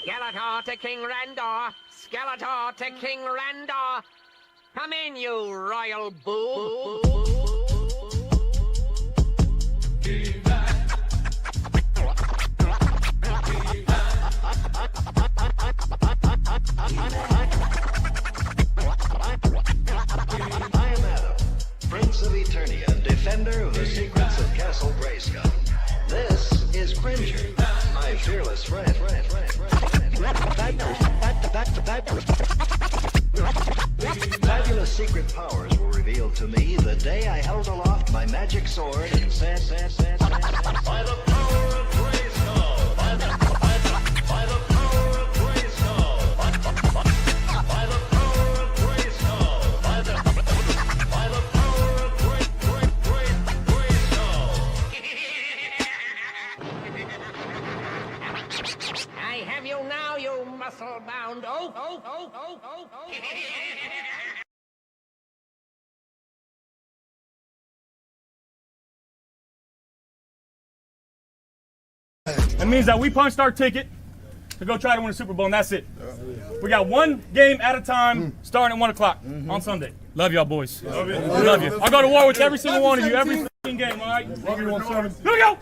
Skeletor to King Randor. Skeletor to King Randor. Come in, you royal boo. I am Adam, Prince of Eternia, defender of the secrets of Castle Grayskull. This is Cringer, my fearless friend. Fabulous secret powers were revealed to me the day I held aloft my magic sword and said, by the power of Grayskull, by the power of Grayskull, by the power of Grayskull, by the power of Grayskull. I have you now, you muscle-bound oaf. That means that we punched our ticket to go try to win a Super Bowl, and that's it. We got one game at a time, starting at 1 o'clock on Sunday. Love y'all, boys. Love you. Love you. I'll go to war with every single one of you, every game, all right? Love you, 1-7. Here we go!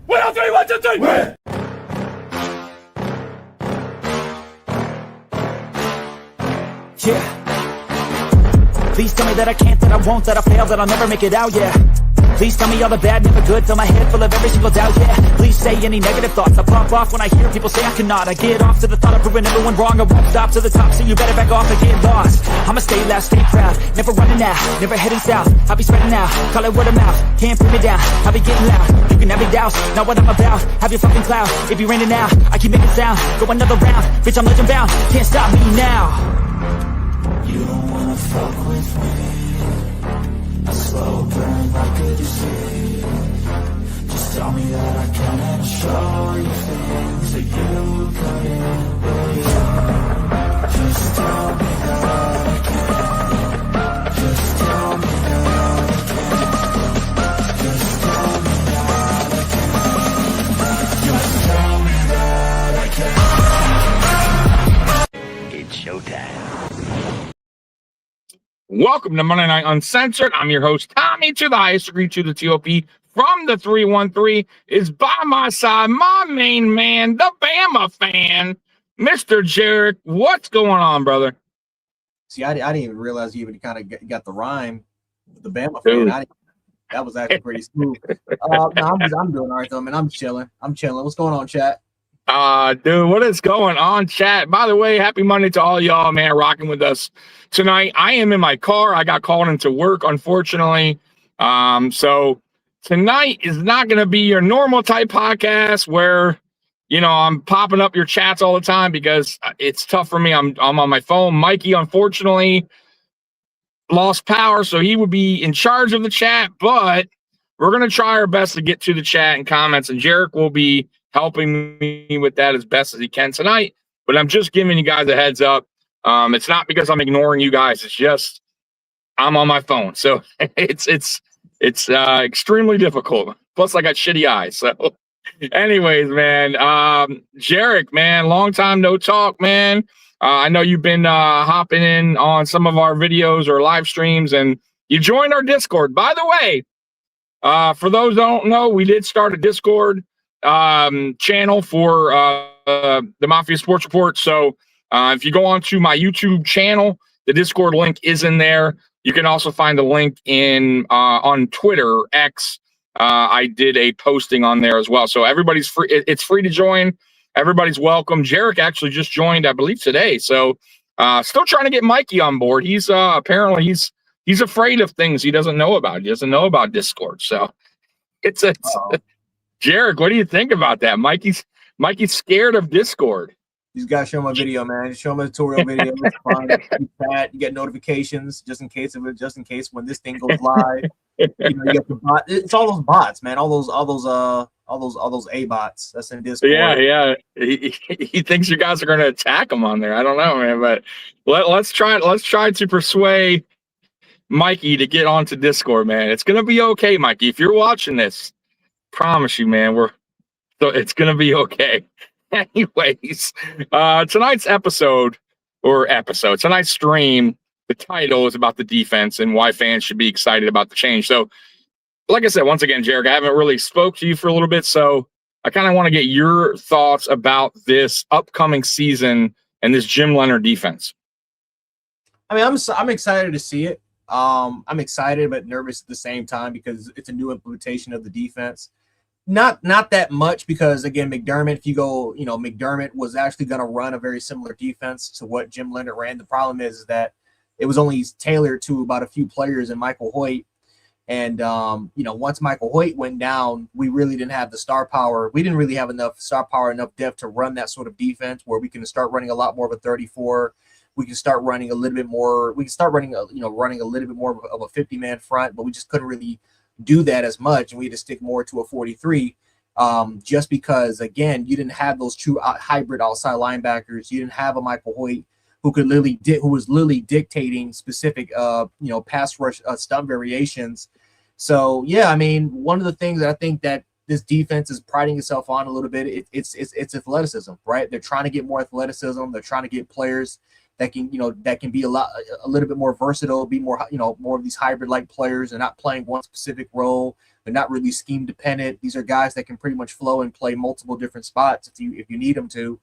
1, 2, 3, 1, 2, 3! Win! Yeah. Please tell me that I can't, that I won't, that I fail, that I'll never make it out, yeah. Please tell me all the bad, never good, fill my head full of every single doubt, yeah. Please say any negative thoughts, I pop off when I hear people say I cannot. I get off to the thought of proving everyone wrong, I won't stop to the top, so you better back off and get lost. I'ma stay loud, stay proud, never running out, never heading south. I'll be spreading out, call it word of mouth, can't put me down, I'll be getting loud. You can have me douse, not what I'm about, have your fucking clout. It be raining now, I keep making sound, go another round, bitch I'm legend bound, can't stop me now. You don't wanna fuck with me, a slow burn like a disease. Just tell me that I can and show you things that you couldn't believe. Just tell me that I can. Just tell me that I can. Just tell me that I can. Just tell me that I can. It's showtime. Welcome to Monday Night Uncensored. I'm your host, Tommy, to the highest degree, to the TOP. From the 313 is by my side, my main man, the Bama fan, Mr. Jerick. What's going on, brother? See, I didn't even realize you even kind of got the rhyme with the Bama fan. That was actually pretty smooth. No, I'm doing all right, though, man. I'm chilling. What's going on, chat? Dude, what is going on, chat? By the way, happy Monday to all y'all, man, rocking with us tonight. I am in my car. I got called into work, unfortunately. So tonight is not going to be your normal type podcast where, you know, I'm popping up your chats all the time because it's tough for me. I'm on my phone. Mikey, unfortunately, lost power, so he would be in charge of the chat, but we're going to try our best to get to the chat and comments, and Jerick will be helping me with that as best as he can tonight. But I'm just giving you guys a heads up. It's not because I'm ignoring you guys. It's just I'm on my phone, so it's extremely difficult. Plus, I got shitty eyes. So, anyways, man, Jerick, man, long time no talk, man. I know you've been hopping in on some of our videos or live streams, and you joined our Discord. By the way, for those who don't know, we did start a Discord channel for the Mafia Sports Report. So if you go onto my YouTube channel, the Discord link is in there. You can also find the link in on Twitter, X. I did a posting on there as well. So everybody's free. It's free to join. Everybody's welcome. Jerick actually just joined, I believe, today. So still trying to get Mikey on board. He's apparently he's afraid of things he doesn't know about. He doesn't know about Discord. So it's Jerick, what do you think about that? Mikey's scared of Discord. You just gotta show him a video, man. Just show him a tutorial video. It's fine. You get notifications just in case when this thing goes live. You get the bot. It's all those bots, man. All those A bots that's in Discord. Yeah. He thinks you guys are going to attack him on there. I don't know, man. But let's try to persuade Mikey to get onto Discord, man. It's going to be okay, Mikey. If you're watching this, promise you, man, it's going to be okay. Anyways, tonight's tonight's stream, the title is about the defense and why fans should be excited about the change. So, like I said, once again, Jerick, I haven't really spoke to you for a little bit, so I kind of want to get your thoughts about this upcoming season and this Jim Leonhard defense. I mean, I'm excited to see it. I'm excited but nervous at the same time because it's a new implementation of the defense. Not that much because, again, McDermott, if you go, McDermott was actually going to run a very similar defense to what Jim Leonhard ran. The problem is that it was only tailored to about a few players in Michael Hoyt. And, once Michael Hoyt went down, we really didn't have the star power. We didn't really have enough star power, enough depth to run that sort of defense where we can start running a lot more of a 34. We can start running a little bit more. We can start running a little bit more of a 50-man front, but we just couldn't really do that as much. And we had to stick more to a 43 just because, again, you didn't have those true hybrid outside linebackers. You didn't have a Michael Hoyt who was literally dictating specific, pass rush stunt variations. So, yeah, I mean, one of the things that I think that this defense is priding itself on a little bit, it's athleticism, right? They're trying to get more athleticism. They're trying to get players that can be a little bit more versatile, be more, more of these hybrid-like players. They're not playing one specific role. They're not really scheme dependent. These are guys that can pretty much flow and play multiple different spots if you need them to.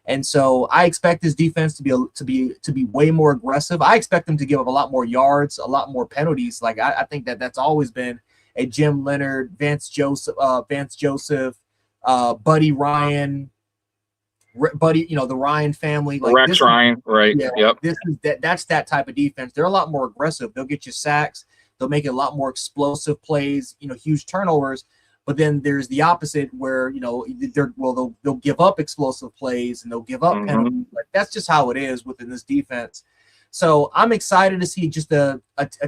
And so I expect this defense to be way more aggressive. I expect them to give up a lot more yards, a lot more penalties. Like I think that's always been a Jim Leonhard, Vance Joseph, Buddy Ryan, the Ryan family, like Rex Ryan, right? Yeah, Yep. That's that type of defense. They're a lot more aggressive. They'll get you sacks. They'll make it a lot more explosive plays. Huge turnovers. But then there's the opposite where, they'll give up explosive plays and they'll give up penalties. Like, that's just how it is within this defense. So I'm excited to see just a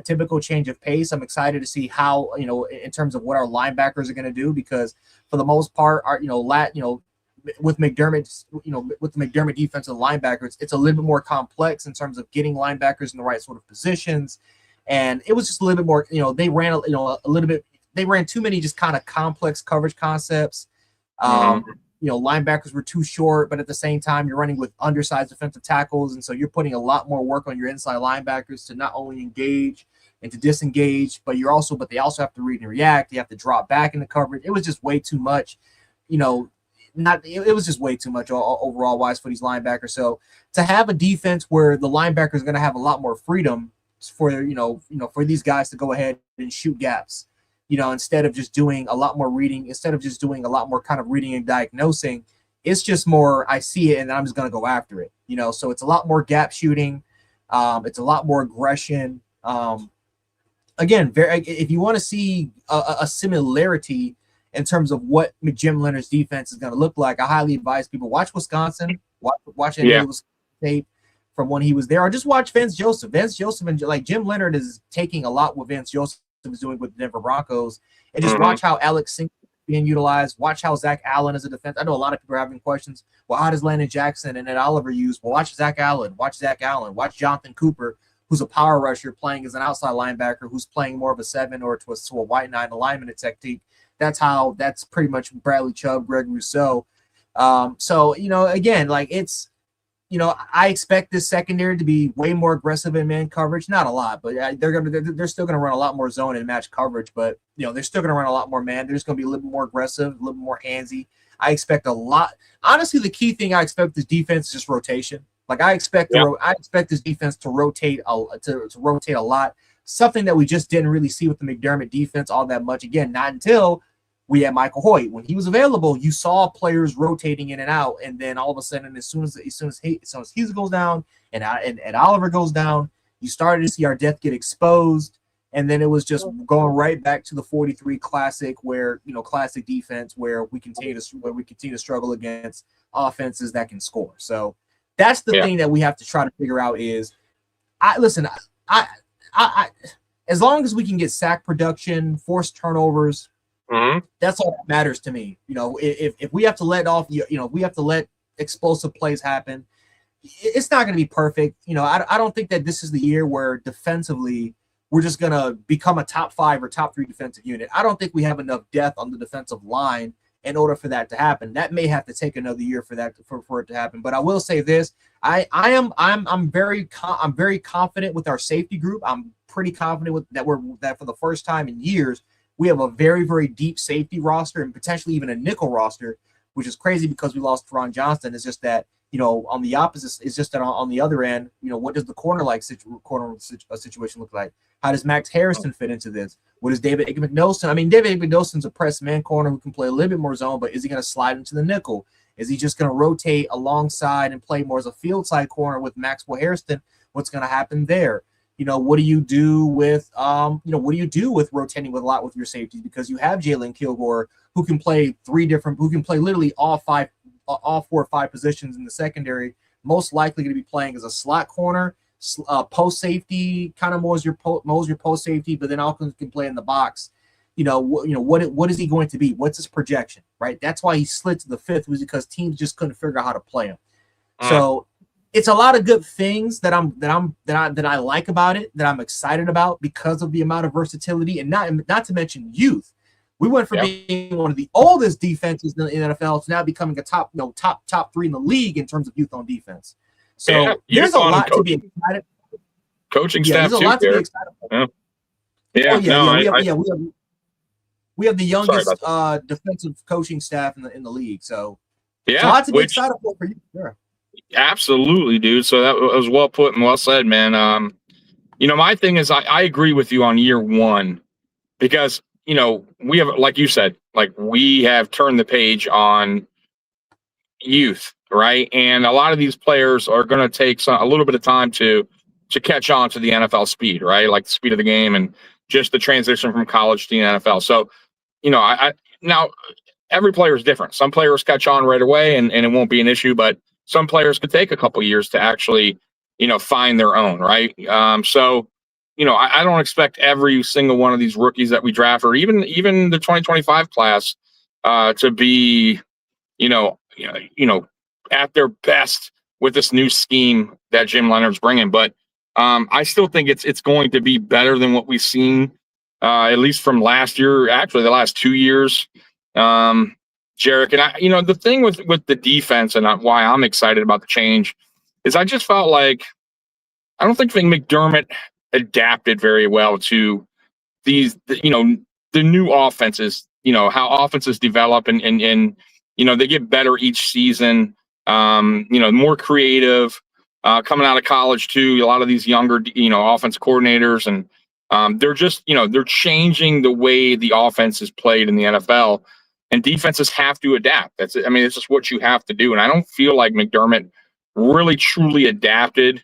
typical change of pace. I'm excited to see how, in terms of what our linebackers are going to do, because for the most part, with McDermott's, with the McDermott defensive linebackers, it's a little bit more complex in terms of getting linebackers in the right sort of positions. And it was just a little bit more, they ran a little bit. They ran too many just kind of complex coverage concepts. Linebackers were too short, but at the same time, you're running with undersized defensive tackles. And so you're putting a lot more work on your inside linebackers to not only engage and to disengage, but they also have to read and react. They have to drop back into coverage. It was just way too much, it was just way too much overall wise for these linebackers. So to have a defense where the linebacker is going to have a lot more freedom for, for these guys to go ahead and shoot gaps, instead of just doing a lot more reading, instead of just doing a lot more kind of reading and diagnosing, it's just more, I see it and I'm just going to go after it, so it's a lot more gap shooting. It's a lot more aggression. Again, if you want to see a similarity in terms of what Jim Leonhard's defense is going to look like, I highly advise people watch Wisconsin, watch any of Wisconsin tape from when he was there, or just watch Vance Joseph. Vance Joseph and Jim Leonhard is taking a lot what Vance Joseph is doing with the Denver Broncos, and just watch how Alex Singh is being utilized. Watch how Zach Allen is a defense. I know a lot of people are having questions. Well, how does Landon Jackson and Ed Oliver use? Well, watch Zach Allen. Watch Jonathan Cooper, who's a power rusher playing as an outside linebacker, who's playing more of a 7 or to a white 9 alignment technique. That's pretty much Bradley Chubb, Greg Rousseau. So, again, like it's, I expect this secondary to be way more aggressive in man coverage. Not a lot, but they're still going to run a lot more zone and match coverage. But they're still going to run a lot more man. They're just going to be a little bit more aggressive, a little bit more handsy. I expect a lot. Honestly, the key thing I expect this defense is just rotation. Like I expect this defense to rotate rotate a lot. Something that we just didn't really see with the McDermott defense all that much. Again, not until we had Michael Hoyt. When he was available, you saw players rotating in and out, and then all of a sudden, as soon as he goes down and Oliver goes down, you started to see our depth get exposed, and then it was just going right back to the 43 classic, where classic defense, where we continue to struggle against offenses that can score. So that's the thing that we have to try to figure out is, I as long as we can get sack production, force turnovers. That's all that matters to me. If we have to let off, if we have to let explosive plays happen, it's not going to be perfect. I don't think that this is the year where defensively we're just going to become a top 5 or top 3 defensive unit. I don't think we have enough depth on the defensive line in order for that to happen. That may have to take another year for that for it to happen. But I will say this: I'm very confident with our safety group. I'm pretty confident with that for the first time in years we have a very, very deep safety roster and potentially even a nickel roster, which is crazy because we lost Teron Johnston. It's just that, on the opposite, it's just that on the other end, what does the corner situation look like? How does Max Harrison fit into this? What is David McNelson? I mean, David McNelson's a press man corner who can play a little bit more zone, but is he going to slide into the nickel? Is he just going to rotate alongside and play more as a field side corner with Maxwell Harrison? What's going to happen there? What do you do with rotating with a lot with your safeties? Because you have Jalen Kilgore who can play literally all 4 or 5 positions in the secondary. Most likely going to be playing as a slot corner, post safety, kind of more as your post safety, but then also can play in the box. What is he going to be? What's his projection? Right. That's why he slid to the 5th, was because teams just couldn't figure out how to play him. So it's a lot of good things that I like about it, that I'm excited about because of the amount of versatility and not to mention youth. We went from being one of the oldest defenses in the NFL to now becoming a top 3 in the league in terms of youth on defense. So there's a lot to be excited. Coaching staff there's a lot to be excited about. We have the youngest defensive coaching staff in the league. So there's a lot to be excited for you. Sure. Absolutely, dude. So that was well put and well said, man. My thing is I agree with you on year 1 because, we have, like you said, we have turned the page on youth, right? And a lot of these players are going to take a little bit of time to catch on to the NFL speed, right? Like the speed of the game and just the transition from college to the NFL. So, now every player is different. Some players catch on right away and it won't be an issue, but some players could take a couple years to actually, find their own, right? I don't expect every single one of these rookies that we draft, or even the 2025 class, to be, at their best with this new scheme that Jim Leonhard's bringing. But I still think it's going to be better than what we've seen, at least from last year. Actually, the last 2 years. Jerick and the thing with the defense and why I'm excited about the change is I just felt like I don't think McDermott adapted very well to these, the new offenses, how offenses develop and they get better each season, more creative, coming out of college too. A lot of these younger, offense coordinators and they're just, they're changing the way the offense is played in the NFL. And defenses have to adapt. It's just what you have to do. And I don't feel like McDermott really truly adapted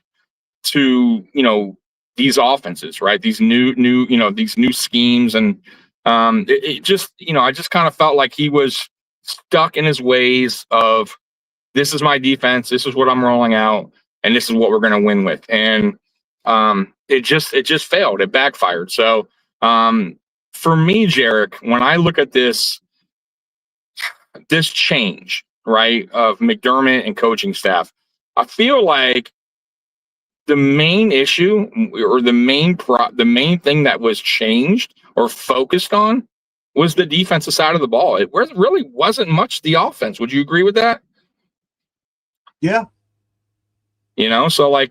to, these offenses, right? These new, these new schemes. And it just, I just kind of felt like he was stuck in his ways of, this is my defense, this is what I'm rolling out, and this is what we're going to win with. And it just failed. It backfired. So for me, Jerick, when I look at this change, right, of McDermott and coaching staff, I feel like the main issue or the main thing that was changed or focused on was the defensive side of the ball. It really wasn't much the offense. Would you agree with that? Yeah. So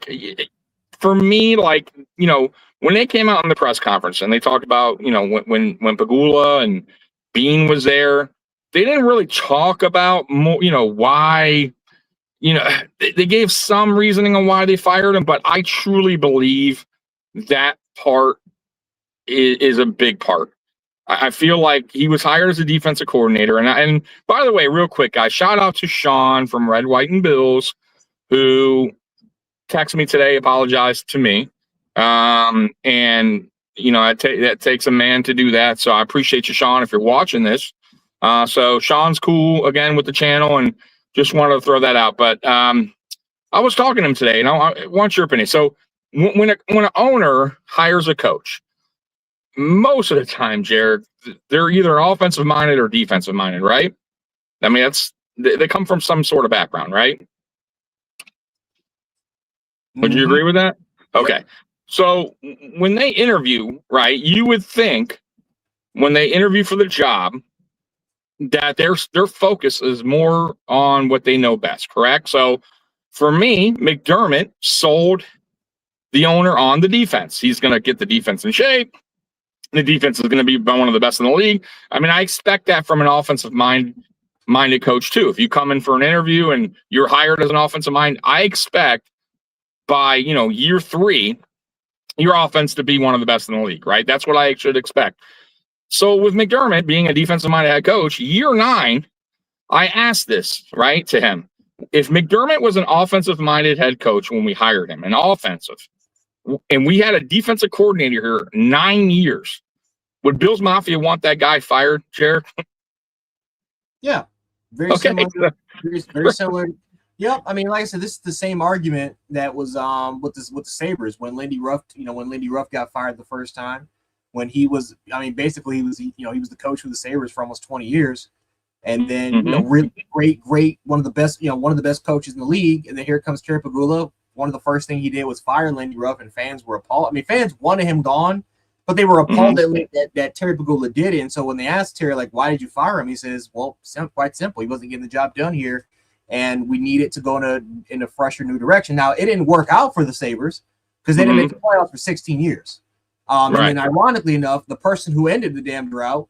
for me, when they came out in the press conference and they talked about, when Pagula and Bean was there, they didn't really talk about more, why, they gave some reasoning on why they fired him, but I truly believe that part is a big part. I feel like he was hired as a defensive coordinator. And by the way, real quick, guys, shout out to Sean from Red, White, and Bills, who texted me today, apologized to me. That takes a man to do that. So I appreciate you, Sean, if you're watching this. So Sean's cool again with the channel and just wanted to throw that out. But I was talking to him today and I want your opinion. So when an owner hires a coach, most of the time, Jerick, they're either offensive minded or defensive minded, right? I mean, they come from some sort of background, right? Would you agree with that? Okay. So when they interview, right, you would think when they interview for the job that their focus is more on what they know best, correct? So for me, McDermott sold the owner on the defense. He's going to get the defense in shape. The defense is going to be one of the best in the league. I mean, I expect that from an offensive minded coach too. If you come in for an interview and you're hired as an offensive mind, I expect by, year 3, your offense to be one of the best in the league, right? That's what I should expect. So with McDermott being a defensive-minded head coach, year 9, I asked this, right, to him. If McDermott was an offensive-minded head coach when we hired him, an offensive, and we had a defensive coordinator here 9 years, would Bills Mafia want that guy fired, Jerick? Yeah, very similar. Very similar. Yep. I mean, like I said, this is the same argument that was with the Sabres when Lindy Ruff, got fired the first time. When he was, basically he was the coach of the Sabres for almost 20 years, and then really great, one of the best coaches in the league. And then here comes Terry Pegula. One of the first things he did was fire Lindy Ruff, and fans were appalled. I mean, fans wanted him gone, but they were appalled that Terry Pegula did it. And so when they asked Terry, like, why did you fire him? He says, well, quite simple. He wasn't getting the job done here, and we needed to go in a fresher, new direction. Now, it didn't work out for the Sabres because they didn't make the playoffs for 16 years. And then ironically enough, the person who ended the damn drought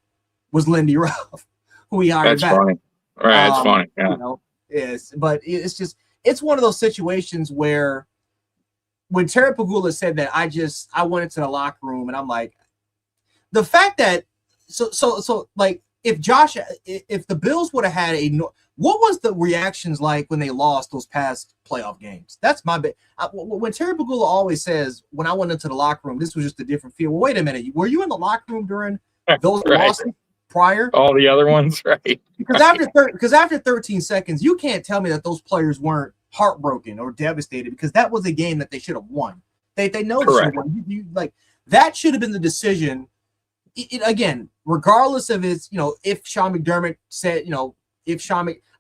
was Lindy Ruff, who he hired back. Funny. Right, that's funny. Yeah. But it's one of those situations where when Terry Pegula said that, I went into the locker room and I'm like, the fact that so like if the Bills would have had what was the reactions like when they lost those past playoff games? That's my bit. When Terry Pegula always says, when I went into the locker room, this was just a different feel. Well, wait a minute. Were you in the locker room during those losses prior? All the other ones, right? Because after 13 seconds, you can't tell me that those players weren't heartbroken or devastated, because that was a game that they should have won. They know they should have won. That should have been the decision. Again, regardless of his, if Sean McDermott said,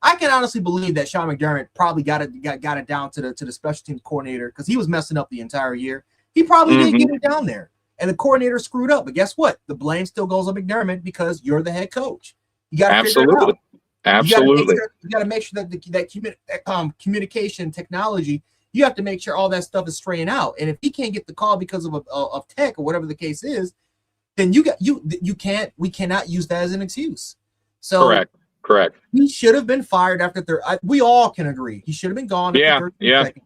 I can honestly believe that Sean McDermott probably got it down to the special teams coordinator, because he was messing up the entire year. He probably did get it down there, and the coordinator screwed up. But guess what? The blame still goes on McDermott because you're the head coach. You got to figure it out. Absolutely. You got to make sure that communication technology, you have to make sure all that stuff is straightened out. And if he can't get the call because of tech or whatever the case is, then we cannot use that as an excuse. So correct. He should have been fired after we all can agree he should have been gone. After 13 seconds.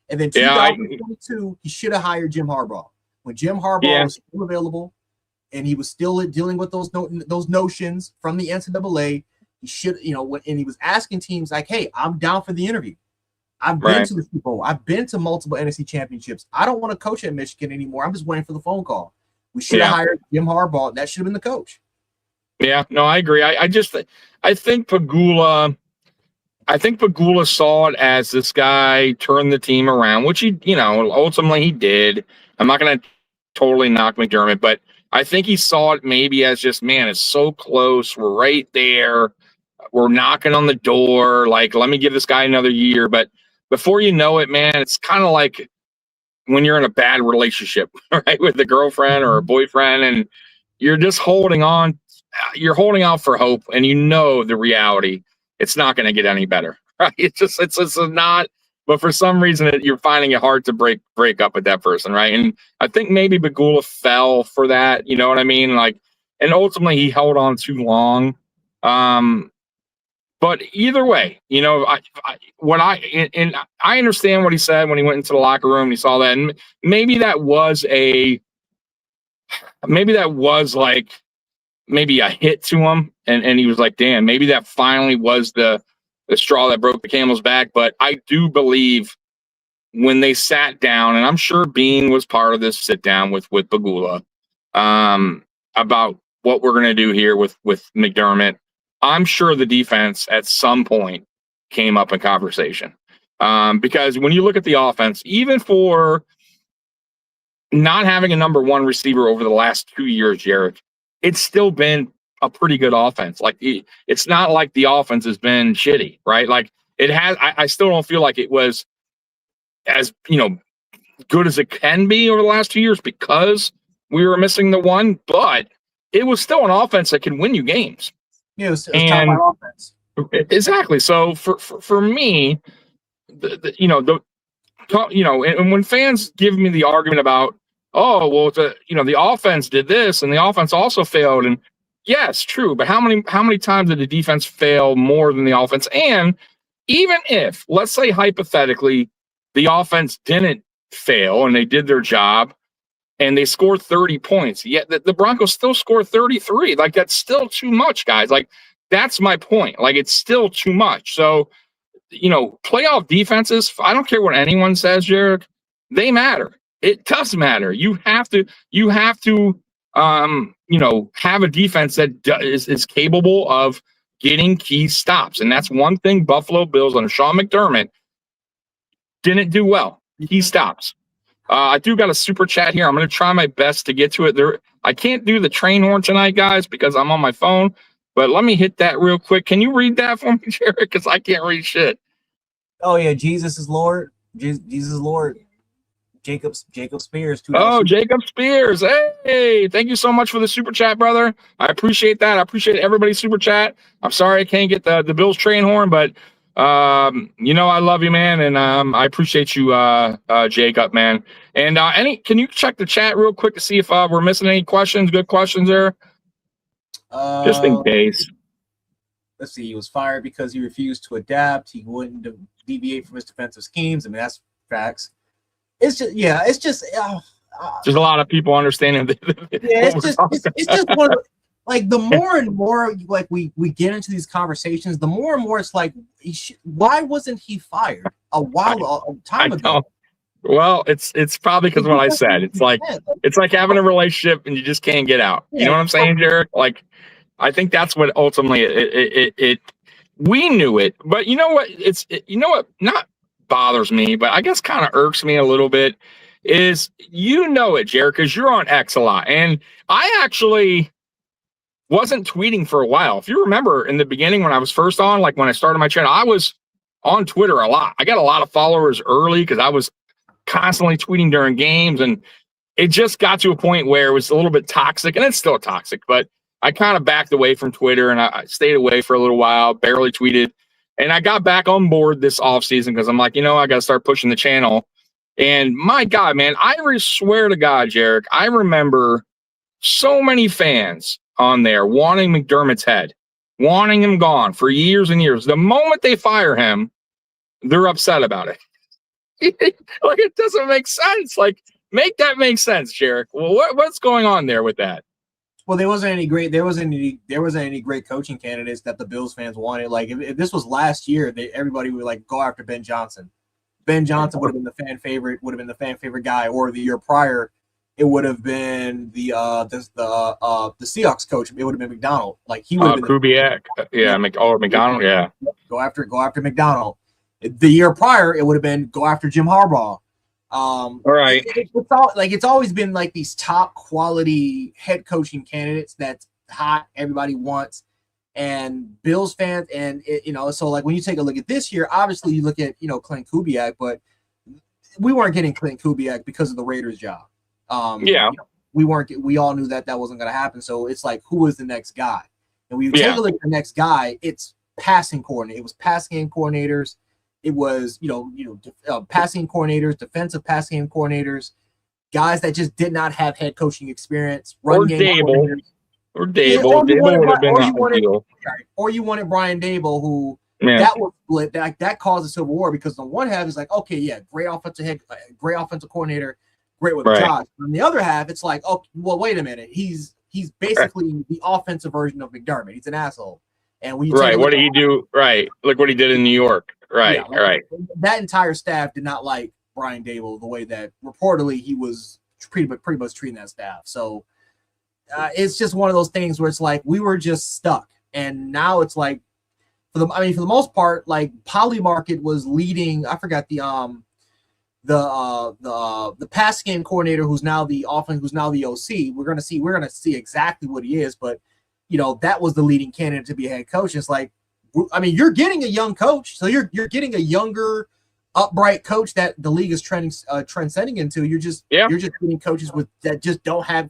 And then 2022, he should have hired Jim Harbaugh when Jim Harbaugh was still available, and he was still dealing with those notions from the NCAA. He should, and he was asking teams like, "Hey, I'm down for the interview. I've been to the Super Bowl. I've been to multiple NFC championships. I don't want to coach at Michigan anymore. I'm just waiting for the phone call." We should have hired Jim Harbaugh. That should have been the coach. Yeah, no, I agree. I think Pegula saw it as this guy turned the team around, which he, ultimately he did. I'm not going to totally knock McDermott, but I think he saw it maybe as just, man, it's so close. We're right there. We're knocking on the door. Like, let me give this guy another year. But before you know it, man, it's kind of like when you're in a bad relationship, right, with a girlfriend or a boyfriend, and you're just holding on. You're holding out for hope, and the reality. It's not going to get any better, right? It's not. But for some reason, you're finding it hard to break up with that person, right? And I think maybe Pegula fell for that. You know what I mean? Like, and ultimately he held on too long. But either way, I understand what he said when he went into the locker room and he saw that, and maybe that was like maybe a hit to him, and he was like, damn, maybe that finally was the straw that broke the camel's back. But I do believe when they sat down, and I'm sure Bean was part of this sit down with Pegula, about what we're going to do here with McDermott, I'm sure the defense at some point came up in conversation. Because when you look at the offense, even for not having a number one receiver over the last 2 years, Jerick, it's still been a pretty good offense. Like, it's not like the offense has been shitty, right? Like, it has. I still don't feel like it was as good as it can be over the last 2 years because we were missing the one, but it was still an offense that can win you games. Yeah, it was top five offense. Exactly. So for me, and when fans give me the argument about, oh, well, the offense did this and the offense also failed, and yes, true, but how many times did the defense fail more than the offense? And even if, let's say hypothetically, the offense didn't fail and they did their job and they scored 30 points, yet the Broncos still scored 33. Like, that's still too much, guys. Like, that's my point. Like, it's still too much. So, playoff defenses, I don't care what anyone says, Jerick, they matter. It does matter. You have to have a defense that is capable of getting key stops. And that's one thing Buffalo Bills under Sean McDermott didn't do well. Key stops. I do got a super chat here. I'm going to try my best to get to it. I can't do the train horn tonight, guys, because I'm on my phone. But let me hit that real quick. Can you read that for me, Jerick? Because I can't read shit. Oh yeah, Jesus is Lord. Jesus is Lord. Jacob Spears. Oh, Jacob Spears. Hey, thank you so much for the super chat, brother. I appreciate that. I appreciate everybody's super chat. I'm sorry I can't get the Bills train horn, but I love you, man, and I appreciate you, Jacob, man. And can you check the chat real quick to see if we're missing any questions? Good questions there. Just in case. Let's see. He was fired because he refused to adapt. He wouldn't deviate from his defensive schemes. I mean, that's facts. It's just there's a lot of people understanding. It's just one of the more and more like we get into these conversations, the more and more it's like, why wasn't he fired a time ago? Well, it's probably because what I said. It's like having a relationship and you just can't get out. You know what I'm saying, Jerick? Like, I think that's what ultimately it we knew it, but you know what? Not bothers me, but I guess kind of irks me a little bit is it, Jerick, because you're on X a lot, and I actually wasn't tweeting for a while. If you remember in the beginning when I was first on, like when I started my channel, I was on Twitter a lot. I got a lot of followers early because I was constantly tweeting during games, and it just got to a point where it was a little bit toxic, and it's still toxic, but I kind of backed away from Twitter and I stayed away for a little while, barely tweeted. And I got back on board this offseason because I'm like, I got to start pushing the channel. And my God, man, I swear to God, Jerick, I remember so many fans on there wanting McDermott's head, wanting him gone for years and years. The moment they fire him, they're upset about it. Like, it doesn't make sense. Like, make that make sense, Jerick. Well, what's going on there with that? Well, there wasn't any great coaching candidates that the Bills fans wanted. Like, if this was last year, everybody would like go after Ben Johnson. Ben Johnson would have been the fan favorite guy. Or the year prior, it would have been the Seahawks coach. It would have been McDonald. Like, he would have been Kubiak. McDonald. Yeah. Go after McDonald. The year prior, it would have been go after Jim Harbaugh. All right. It's always been like these top quality head coaching candidates that's hot, everybody wants, and Bills fans, and so like when you take a look at this year, obviously you look at Clint Kubiak, but we weren't getting Clint Kubiak because of the Raiders job. We all knew that wasn't going to happen. So it's like, who was the next guy? And we take a look at the next guy. It's passing coordinator. It was pass game coordinators. It was, passing coordinators, defensive passing game coordinators, guys that just did not have head coaching experience. Or Dable. Or you wanted Brian Dable, who that was split. That caused a civil war because on one half it's like, okay, yeah, great offensive coordinator, great with Josh. On the other half, it's like, oh, well, wait a minute, he's basically the offensive version of McDermott. He's an asshole. And what did he do? Right, look what he did in New York. Right. That entire staff did not like Brian Dable the way that reportedly he was pretty much treating that staff. So it's just one of those things where it's like we were just stuck, and now it's like for the most part, like Polymarket was leading. I forgot the pass game coordinator who's now the OC. We're gonna see exactly what he is, but that was the leading candidate to be a head coach. It's like, you're getting a young coach, so you're getting a younger, upright coach that the league is transcending into. You're just getting coaches that just don't have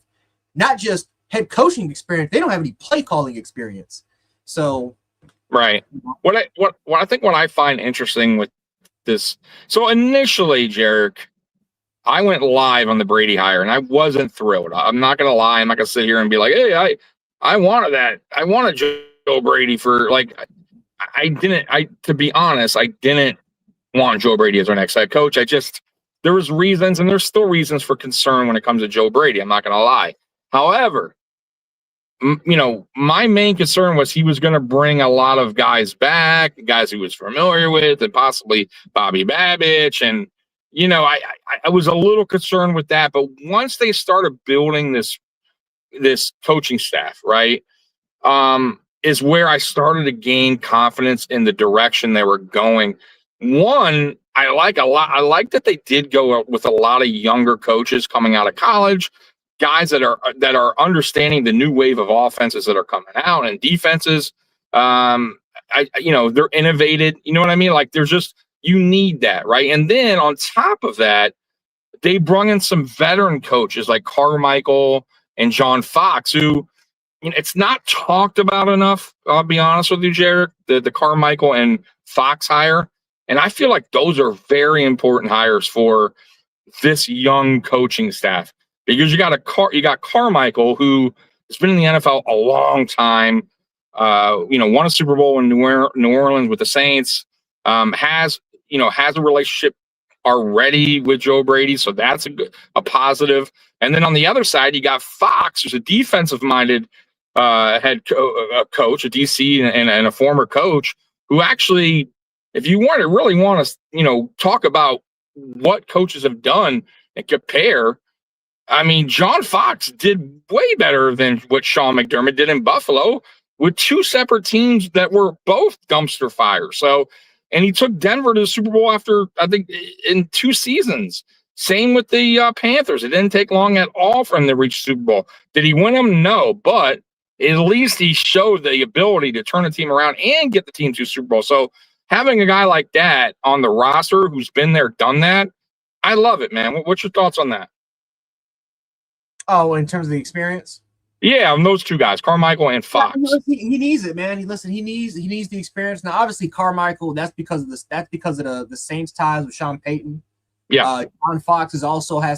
not just head coaching experience, they don't have any play calling experience. So, right. What I find interesting with this. So initially, Jerick, I went live on the Brady hire, and I wasn't thrilled. I'm not gonna lie. I'm not gonna sit here and be like, "Hey, I wanted that. I wanted Joe Brady for like." I didn't. To be honest, I didn't want Joe Brady as our next head coach. There was reasons, and there's still reasons for concern when it comes to Joe Brady. I'm not gonna lie. However, my main concern was he was going to bring a lot of guys back, guys he was familiar with, and possibly Bobby Babich. And, I was a little concerned with that. But once they started building this coaching staff, right, is where I started to gain confidence in the direction they were going. One, I like a lot. I like that they did go with a lot of younger coaches coming out of college, guys that are understanding the new wave of offenses that are coming out and defenses. They're innovated. You know what I mean? Like you need that, right? And then on top of that, they brought in some veteran coaches like Carmichael and John Fox, who it's not talked about enough. I'll be honest with you, Jerick, the Carmichael and Fox hire. And I feel like those are very important hires for this young coaching staff. Because you got Carmichael, who has been in the NFL a long time, won a Super Bowl in New Orleans with the Saints, has a relationship already with Joe Brady, so that's a positive. And then on the other side, you got Fox, who's a defensive-minded head coach, a DC and a former coach, who actually, if you really want to, talk about what coaches have done and compare. I mean, John Fox did way better than what Sean McDermott did in Buffalo with two separate teams that were both dumpster fires. So, and he took Denver to the Super Bowl after, I think, in 2 seasons. Same with the Panthers. It didn't take long at all for him to reach Super Bowl. Did he win them? No, but at least he showed the ability to turn a team around and get the team to Super Bowl. So having a guy like that on the roster who's been there, done that, I love it, man. What's your thoughts on that? Oh, in terms of the experience? Yeah, on those two guys, Carmichael and Fox. He needs it, man. He needs the experience. Now, obviously, Carmichael, that's because of the Saints ties with Sean Payton. Yeah. John Fox has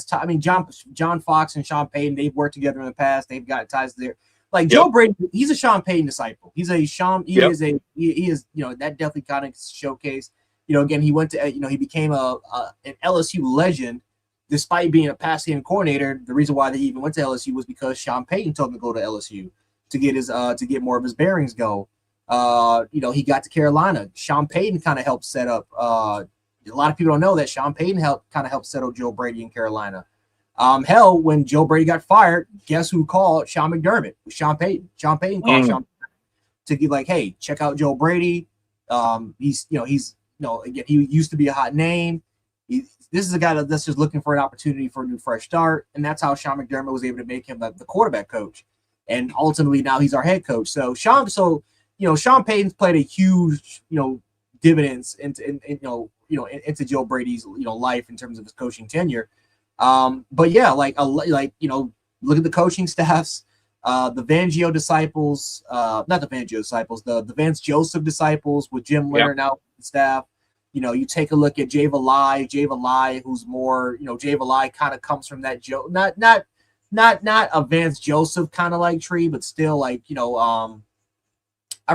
ties. I mean, John Fox and Sean Payton, they've worked together in the past. They've got ties there. Like Joe Brady, he's a Sean Payton disciple. He is that definitely kind of showcase. Again, he went to he became an LSU legend. Despite being a pass game coordinator, the reason why they even went to LSU was because Sean Payton told him to go to LSU to get more of his bearings go. He got to Carolina. Sean Payton kind of helped set up. A lot of people don't know that Sean Payton helped set up Joe Brady in Carolina. When Joe Brady got fired, guess who called Sean McDermott? Sean Payton. Sean Payton called Sean to be like, hey, check out Joe Brady. He used to be a hot name. This is a guy that's just looking for an opportunity for a new fresh start, and that's how Sean McDermott was able to make him the quarterback coach, and ultimately now he's our head coach. So Sean Payton's played a huge dividends into Joe Brady's life in terms of his coaching tenure. But yeah, look at the coaching staffs, the Fangio disciples, not the Fangio disciples, the Vance Joseph disciples with Jim Leonhard now staff. You take a look at Jay Valai, who's more, Jay Valai kind of comes from that not a Vance Joseph kind of like tree, but still I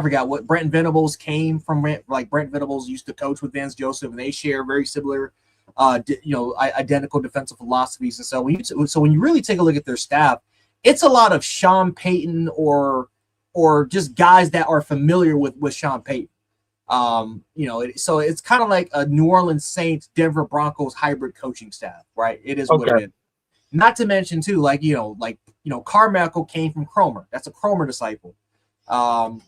forgot what Brent Venables came from. Like Brent Venables used to coach with Vance Joseph, and they share very similar, identical defensive philosophies. And so when you really take a look at their staff, it's a lot of Sean Payton or just guys that are familiar with Sean Payton. So it's kind of like a New Orleans Saints, Denver Broncos hybrid coaching staff, right? It is what it is. Not to mention too, Carmichael came from Cromer. That's a Cromer disciple. So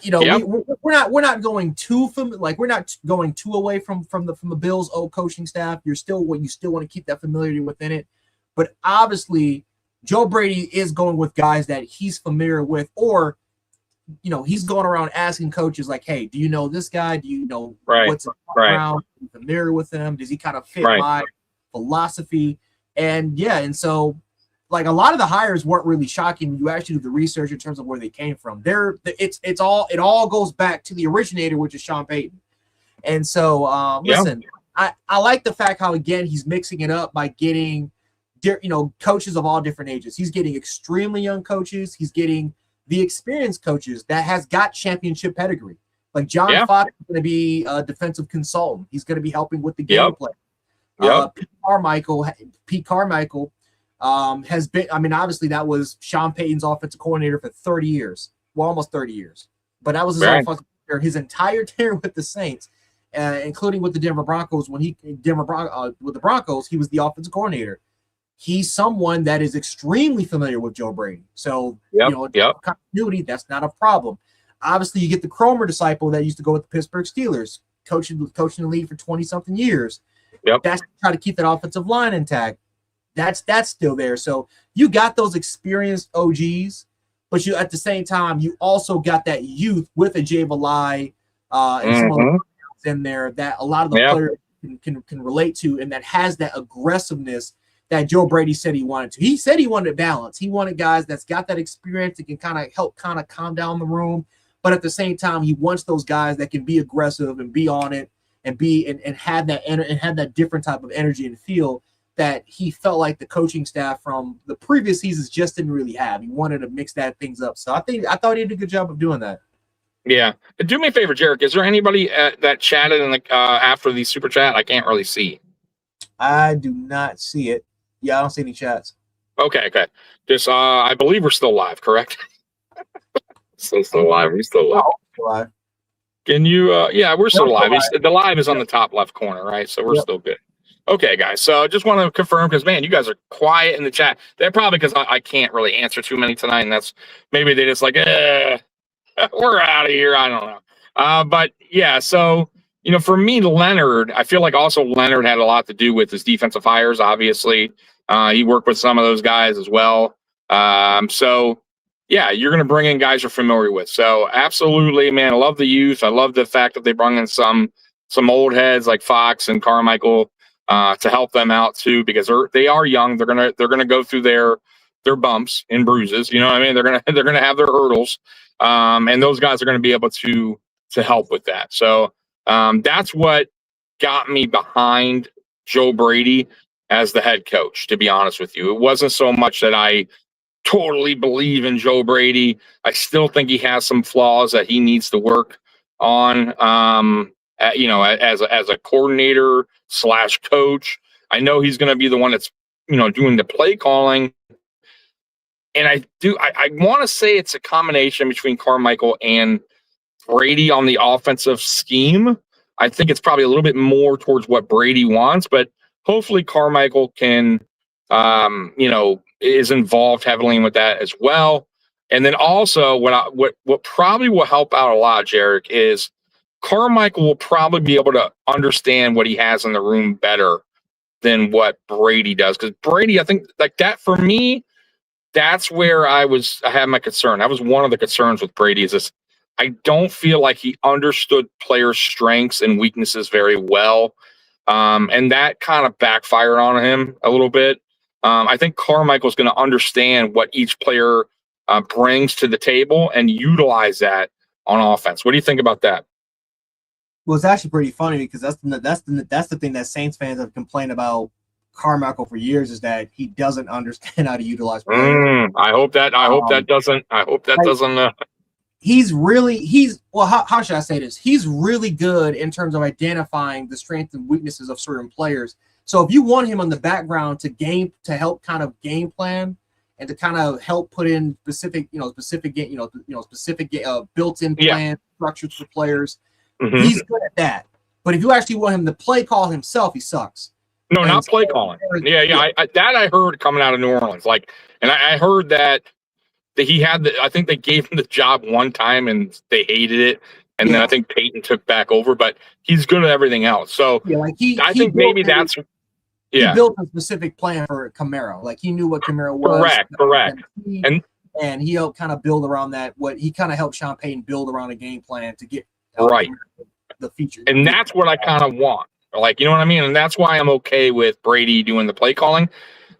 we're not going too we're not going too away from the Bills' old coaching staff. You still want to keep that familiarity within it, but obviously Joe Brady is going with guys that he's familiar with, or he's going around asking coaches like, hey, do you know this guy? Do you know what's around? Are you familiar with him? Does he kind of fit my philosophy? And so like a lot of the hires weren't really shocking when you actually do the research in terms of where they came from. It all goes back to the originator, which is Sean Payton. And so, listen, I like the fact how, again, he's mixing it up by getting, coaches of all different ages. He's getting extremely young coaches. He's getting the experienced coaches that has got championship pedigree. Like John Fox is going to be a defensive consultant. He's going to be helping with the gameplay. Pete Carmichael has been, I mean, obviously that was Sean Payton's offensive coordinator for 30 years. Well, almost 30 years. But that was his offensive coordinator his entire tenure with the Saints, including with the Denver Broncos. With the Broncos, he was the offensive coordinator. He's someone that is extremely familiar with Joe Brady. So, continuity, that's not a problem. Obviously, you get the Cromer disciple that used to go with the Pittsburgh Steelers, coaching the league for 20-something years. That's to try to keep that offensive line intact. That's still there. So you got those experienced OGs, but you at the same time you also got that youth with a Jay Valai and some other in there that a lot of the players can relate to, and that has that aggressiveness that Joe Brady said he wanted to. He said he wanted balance. He wanted guys that's got that experience that can kind of help calm down the room, but at the same time he wants those guys that can be aggressive and be on it and have that different type of energy and feel that he felt like the coaching staff from the previous seasons just didn't really have. He wanted to mix things up. So I thought he did a good job of doing that. Yeah. Do me a favor, Jerick. Is there anybody that chatted in after the super chat? I can't really see. I do not see it. Yeah, I don't see any chats. Okay. Just I believe we're still live, correct? Still live. We're still live. Live. Can you? We're still live. The live is on the top left corner, right? So we're still good. Okay, guys. So just want to confirm because, man, you guys are quiet in the chat. They're probably because I can't really answer too many tonight, and that's maybe they just like, we're out of here. I don't know. But yeah, so for me, Leonhard, I feel like also Leonhard had a lot to do with his defensive hires. Obviously, he worked with some of those guys as well. So yeah, you're going to bring in guys you're familiar with. So absolutely, man, I love the youth. I love the fact that they brought in some old heads like Fox and Carmichael to help them out too, because they are young. They're gonna go through their bumps and bruises. You know what I mean? They're gonna have their hurdles, and those guys are gonna be able to help with that. So that's what got me behind Joe Brady as the head coach. To be honest with you, it wasn't so much that I totally believe in Joe Brady. I still think he has some flaws that he needs to work on. As a coordinator / coach, I know he's going to be the one that's, doing the play calling. And I want to say it's a combination between Carmichael and Brady on the offensive scheme. I think it's probably a little bit more towards what Brady wants, but hopefully Carmichael can, is involved heavily with that as well. And then also what probably will help out a lot, Jerick, is Carmichael will probably be able to understand what he has in the room better than what Brady does. Because Brady, I think like that for me, that's where I had my concern. That was one of the concerns with Brady is this. I don't feel like he understood players' strengths and weaknesses very well. And that kind of backfired on him a little bit. I think Carmichael's going to understand what each player brings to the table and utilize that on offense. What do you think about that? Well, it's actually pretty funny because that's the thing that Saints fans have complained about Carmichael for years is that he doesn't understand how to utilize players. I hope that doesn't. How should I say this? He's really good in terms of identifying the strengths and weaknesses of certain players. So if you want him on the background to help kind of game plan and to kind of help put in specific built-in plan structures for players, he's good at that. But if you actually want him to play call himself, he sucks. No, not play calling. Yeah. I heard coming out of New Orleans. And I heard that he had I think they gave him the job one time and they hated it. And then I think Peyton took back over, but he's good at everything else. So I think maybe that's. He built a specific plan for Camaro. Like he knew what Camaro was. Correct. And he helped kind of build around that. He kind of helped Sean Payton build around a game plan to get the feature. And that's what I kind of want. Like, you know what I mean? And that's why I'm okay with Brady doing the play calling.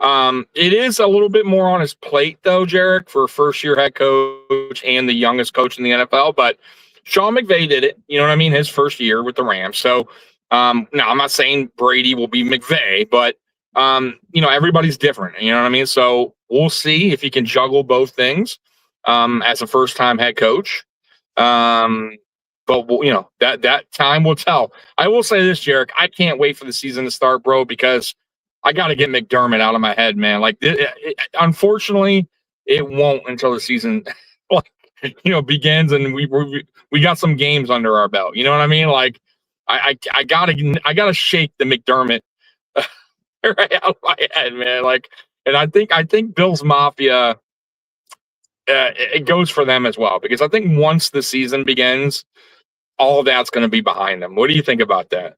It is a little bit more on his plate, though, Jerick, for first-year head coach and the youngest coach in the NFL. But Sean McVay did it. You know what I mean? His first year with the Rams. So now I'm not saying Brady will be McVay, but everybody's different. You know what I mean? So we'll see if he can juggle both things as a first-time head coach. But that time will tell. I will say this, Jerick, I can't wait for the season to start, bro, because I got to get McDermott out of my head, man. Like, unfortunately, it won't until the season, begins, and we got some games under our belt. You know what I mean? Like, I gotta shake the McDermott right out of my head, man. Like, and I think Bills Mafia, it goes for them as well, because I think once the season begins, all of that's going to be behind them. What do you think about that?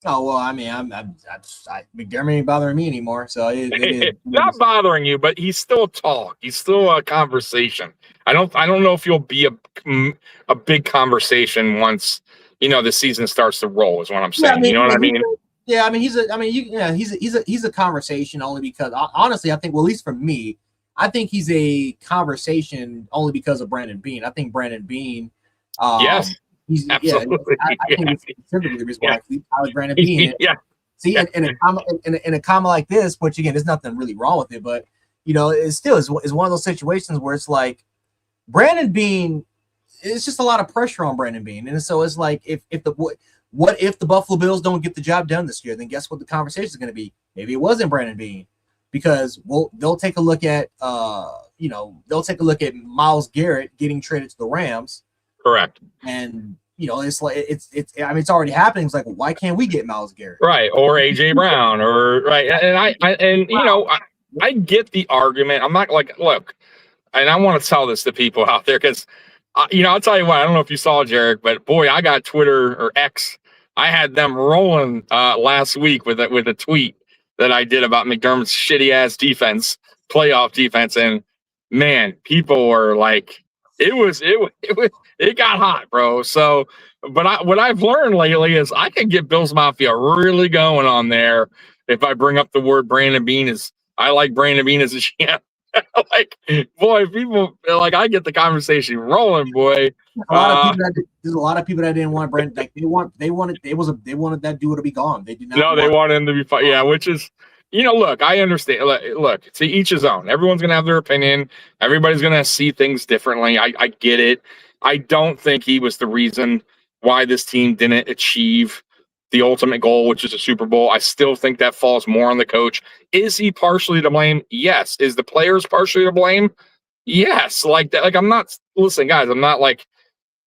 Oh, well, I mean, McDermott ain't bothering me anymore. So it not bothering you, but he's still talk. He's still a conversation. I don't know if you'll be a big conversation once the season starts to roll. Is what I'm saying. Yeah, you know what I mean? Yeah, I mean he's a conversation only because honestly, I think, well, at least for me, I think he's a conversation only because of Brandon Beane. I think Brandon Beane. Yes. Absolutely. I think it's specifically the reason why I was Brandon Beane. Yeah. See, in a comma like this, which again, there's nothing really wrong with it, but it still is one of those situations where it's like Brandon Beane. It's just a lot of pressure on Brandon Beane, and so it's like what if the Buffalo Bills don't get the job done this year? Then guess what the conversation is going to be? Maybe it wasn't Brandon Beane, because they'll take a look at Myles Garrett getting traded to the Rams. Correct. And it's like it's already happening. It's like, well, why can't we get Myles Garrett? Right, or AJ Brown, or right. And I get the argument. I'm not like, look, and I want to tell this to people out there, because I'll tell you what, I don't know if you saw, Jerick, but boy, I got Twitter or X. I had them rolling last week with a tweet that I did about McDermott's shitty ass defense, playoff defense, and man, people were like, it got hot, bro. So, but what I've learned lately is I can get Bills Mafia really going on there if I bring up the word Brandon Beane. I like Brandon Beane as a GM. Like, boy, people like, I get the conversation rolling, boy. There's a lot of people that didn't want Brandon. Like they wanted that dude to be gone. They did not. No, they wanted him to be fine. Yeah, which is, look, I understand. Look, to each his own. Everyone's gonna have their opinion. Everybody's gonna see things differently. I get it. I don't think he was the reason why this team didn't achieve the ultimate goal, which is a Super Bowl. I still think that falls more on the coach. Is he partially to blame? Yes. Is the players partially to blame? Yes. Like that. Like, I'm not, listen, guys, I'm not like,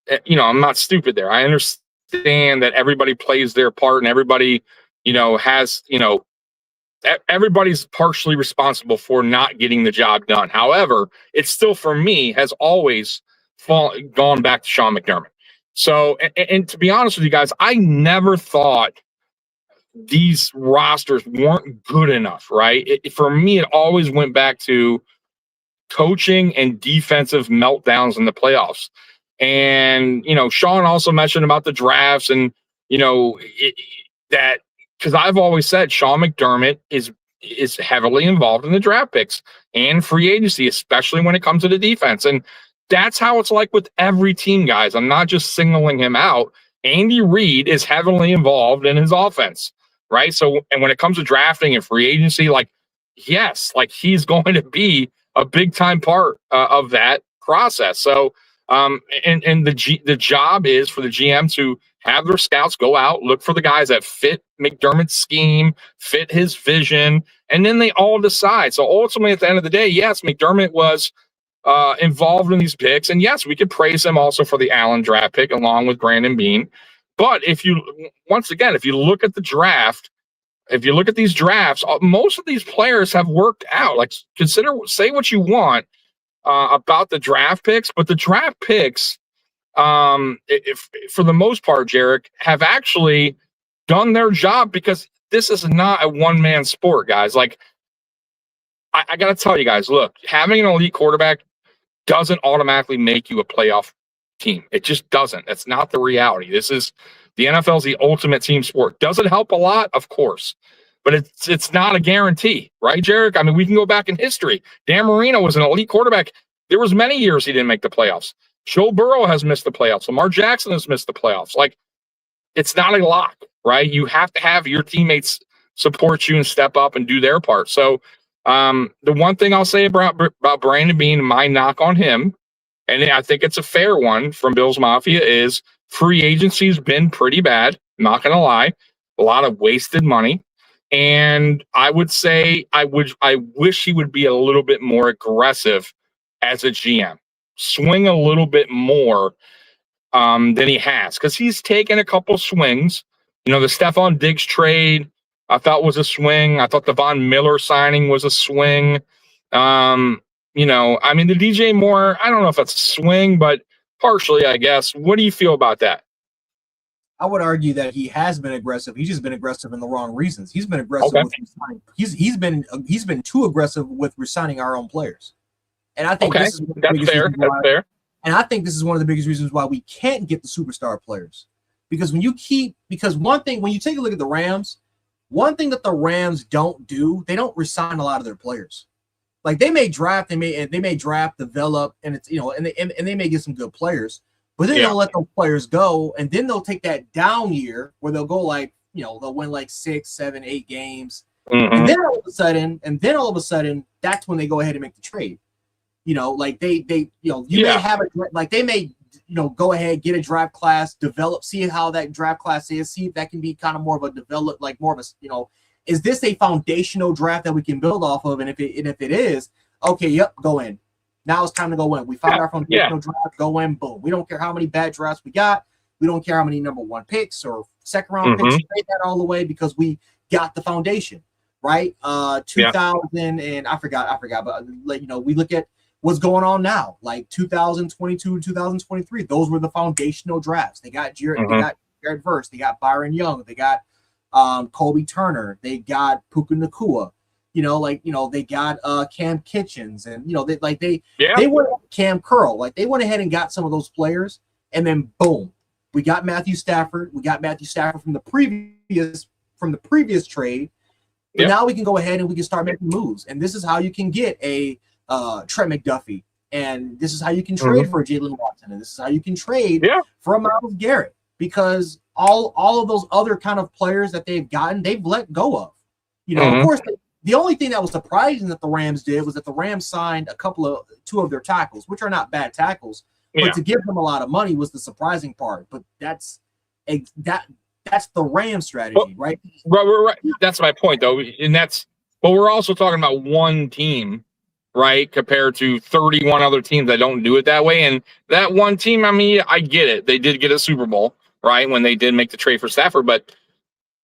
I'm not stupid there. I understand that everybody plays their part, and everybody, has, everybody's partially responsible for not getting the job done. However, it's still, for me, has always gone back to Sean McDermott. So, and to be honest with you guys, I never thought these rosters weren't good enough, right? For me, it always went back to coaching and defensive meltdowns in the playoffs. And, Sean also mentioned about the drafts, and, that, because I've always said Sean McDermott is heavily involved in the draft picks and free agency, especially when it comes to the defense. And that's how it's like with every team, guys. I'm not just singling him out. Andy Reid is heavily involved in his offense, right? So, and when it comes to drafting and free agency, like, yes, like he's going to be a big time part of that process. So, and the job is for the GM to have their scouts go out, look for the guys that fit McDermott's scheme, fit his vision, and then they all decide. So ultimately, at the end of the day, yes, McDermott was involved in these picks, and yes, we could praise him also for the Allen draft pick along with Brandon Beane. But if you look at the draft, if you look at these drafts, most of these players have worked out. Like, say what you want about the draft picks, but the draft picks, if for the most part, Jerick, have actually done their job, because this is not a one-man sport, guys. Like, I got to tell you guys, look, having an elite quarterback doesn't automatically make you a playoff team. It just doesn't. That's not the reality. The NFL's the ultimate team sport. Does it help a lot? Of course. but it's not a guarantee, right, Jerick? I mean, we can go back in history. Dan Marino was an elite quarterback. There was many years he didn't make the playoffs. Joe Burrow has missed the playoffs. Lamar Jackson has missed the playoffs. Like, it's not a lock, right? You have to have your teammates support you and step up and do their part. So the one thing I'll say about Brandon Beane, my knock on him, and I think it's a fair one from Bills Mafia, is free agency's been pretty bad. Not going to lie. A lot of wasted money. And I would say I wish he would be a little bit more aggressive as a GM. Swing a little bit more than he has, because he's taken a couple swings. You know, the Stephon Diggs trade I thought was a swing. I thought the Von Miller signing was a swing. You know, I mean, the DJ Moore, I don't know if that's a swing, but partially, I guess. What do you feel about that? I would argue that he has been aggressive. He's just been aggressive in the wrong reasons. He's been aggressive with resigning. He's been too aggressive with resigning our own players. And I think this is that's fair. That's fair. And I think this is one of the biggest reasons why we can't get the superstar players. Because one thing, when you take a look at the Rams, one thing that the Rams don't do, they don't resign a lot of their players. Like, they may draft, develop, and it's, you know, and they may get some good players, but then they'll let those players go, and then they'll take that down year where they'll go, like, you know, they'll win like 6, 7, 8 games, and then all of a sudden, that's when they go ahead and make the trade. You know, like they you know, you may have they may, you know, go ahead, get a draft class, develop, see how that draft class is, see if that can be kind of more of a develop, like more of a, you know, is this a foundational draft that we can build off of? And if it is, okay, yep, go in. Now it's time to go in. We found our foundational draft, go in, boom. We don't care how many bad drafts we got. We don't care how many number 1 picks or second round picks. Trade that all the way because we got the foundation, right? 2000 and I forgot, but like, you know, we look at what's going on now, like 2022, 2023. Those were the foundational drafts. They got Jerick, they got Garrett Verse, they got Byron Young, they got Colby Turner, they got Puka Nacua, you know, like, you know, they got Cam Kitchens, and, you know, they went Cam Curl, like, they went ahead and got some of those players, and then boom, we got Matthew Stafford. We got Matthew Stafford from the previous trade. But now we can go ahead and we can start making moves, and this is how you can get a Trent McDuffie, and this is how you can trade for Jalen Watson, and this is how you can trade for a Myles Garrett, because all of those other kind of players that they've gotten, they've let go of. You know, of course, the only thing that was surprising that the Rams did was that the Rams signed 2 of their tackles, which are not bad tackles, but to give them a lot of money was the surprising part. But that's the Rams strategy, right? Right. That's my point, though, and but we're also talking about one team, right, compared to 31 other teams that don't do it that way. And that one team, I mean, I get it. They did get a Super Bowl, right, when they did make the trade for Stafford, but,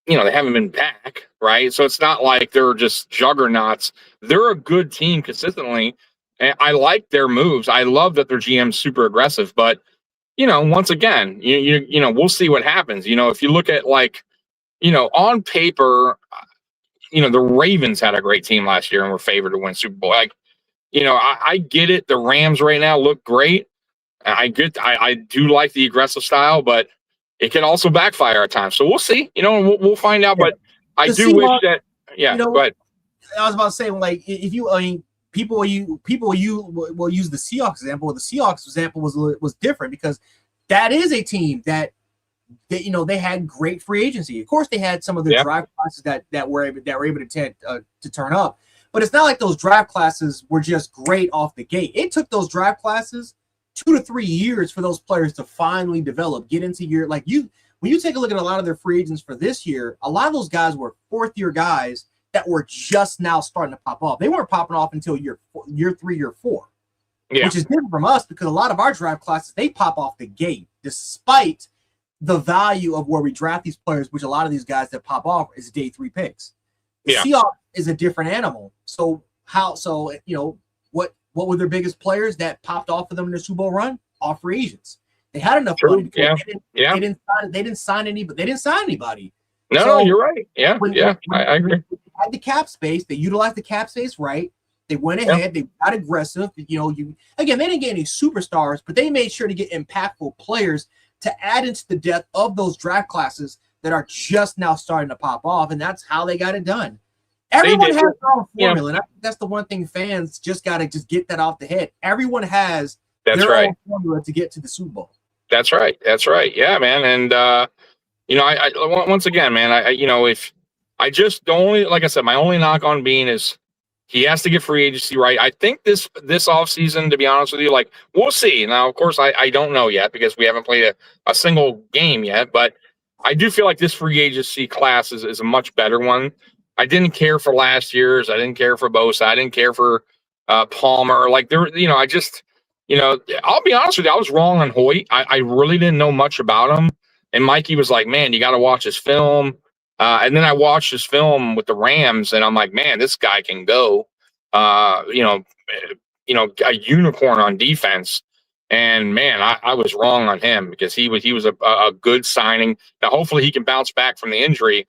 you know, they haven't been back, right? So it's not like they're just juggernauts. They're a good team consistently, and I like their moves. I love that their GM's super aggressive, but, you know, once again, you know, we'll see what happens. You know, if you look at, like, you know, on paper, you know, the Ravens had a great team last year and were favored to win Super Bowl. Like, you know, I get it. The Rams right now look great. I do like the aggressive style, but it can also backfire at times. So we'll see. You know, we'll find out. But I do wish that. Yeah, you know, but I was about to say, like, if you, I mean, people will use the Seahawks example. The Seahawks example was different because that is a team that you know, they had great free agency. Of course, they had some of the draft classes that were able to turn up. But it's not like those draft classes were just great off the gate. It took those draft classes 2 to 3 years for those players to finally develop, get into your, like, when you take a look at a lot of their free agents for this year, a lot of those guys were 4th-year guys that were just now starting to pop off. They weren't popping off until year 3, year 4, which is different from us because a lot of our draft classes, they pop off the gate despite the value of where we draft these players, which a lot of these guys that pop off is day 3 picks. The Seahawks is a different animal. So you know, what were their biggest players that popped off for them in their Super Bowl run? All free agents. They had enough money. They didn't sign anybody. No, so you're right. I agree. They had the cap space. They utilized the cap space right. They went ahead. They got aggressive. You know, they didn't get any superstars, but they made sure to get impactful players to add into the depth of those draft classes that are just now starting to pop off, and that's how they got it done. Everyone has their own formula, and I think that's the one thing fans just got to just get that off the head. Everyone has their own formula to get to the Super Bowl. That's right. That's right. Yeah, man. And I once again, man, if I just like I said, my only knock on Bean is he has to get free agency right. I think this offseason, to be honest with you, like we'll see. Now, of course, I don't know yet because we haven't played a single game yet, but I do feel like this free agency class is a much better one. I didn't care for last year's. I didn't care for Bosa. I didn't care for Palmer. Like there, I just, I'll be honest with you. I was wrong on Hoyt. I really didn't know much about him. And Mikey was like, man, you got to watch his film. And then I watched his film with the Rams, and I'm like, man, this guy can go. A unicorn on defense. And man, I was wrong on him because he was a good signing. Now, hopefully, he can bounce back from the injury.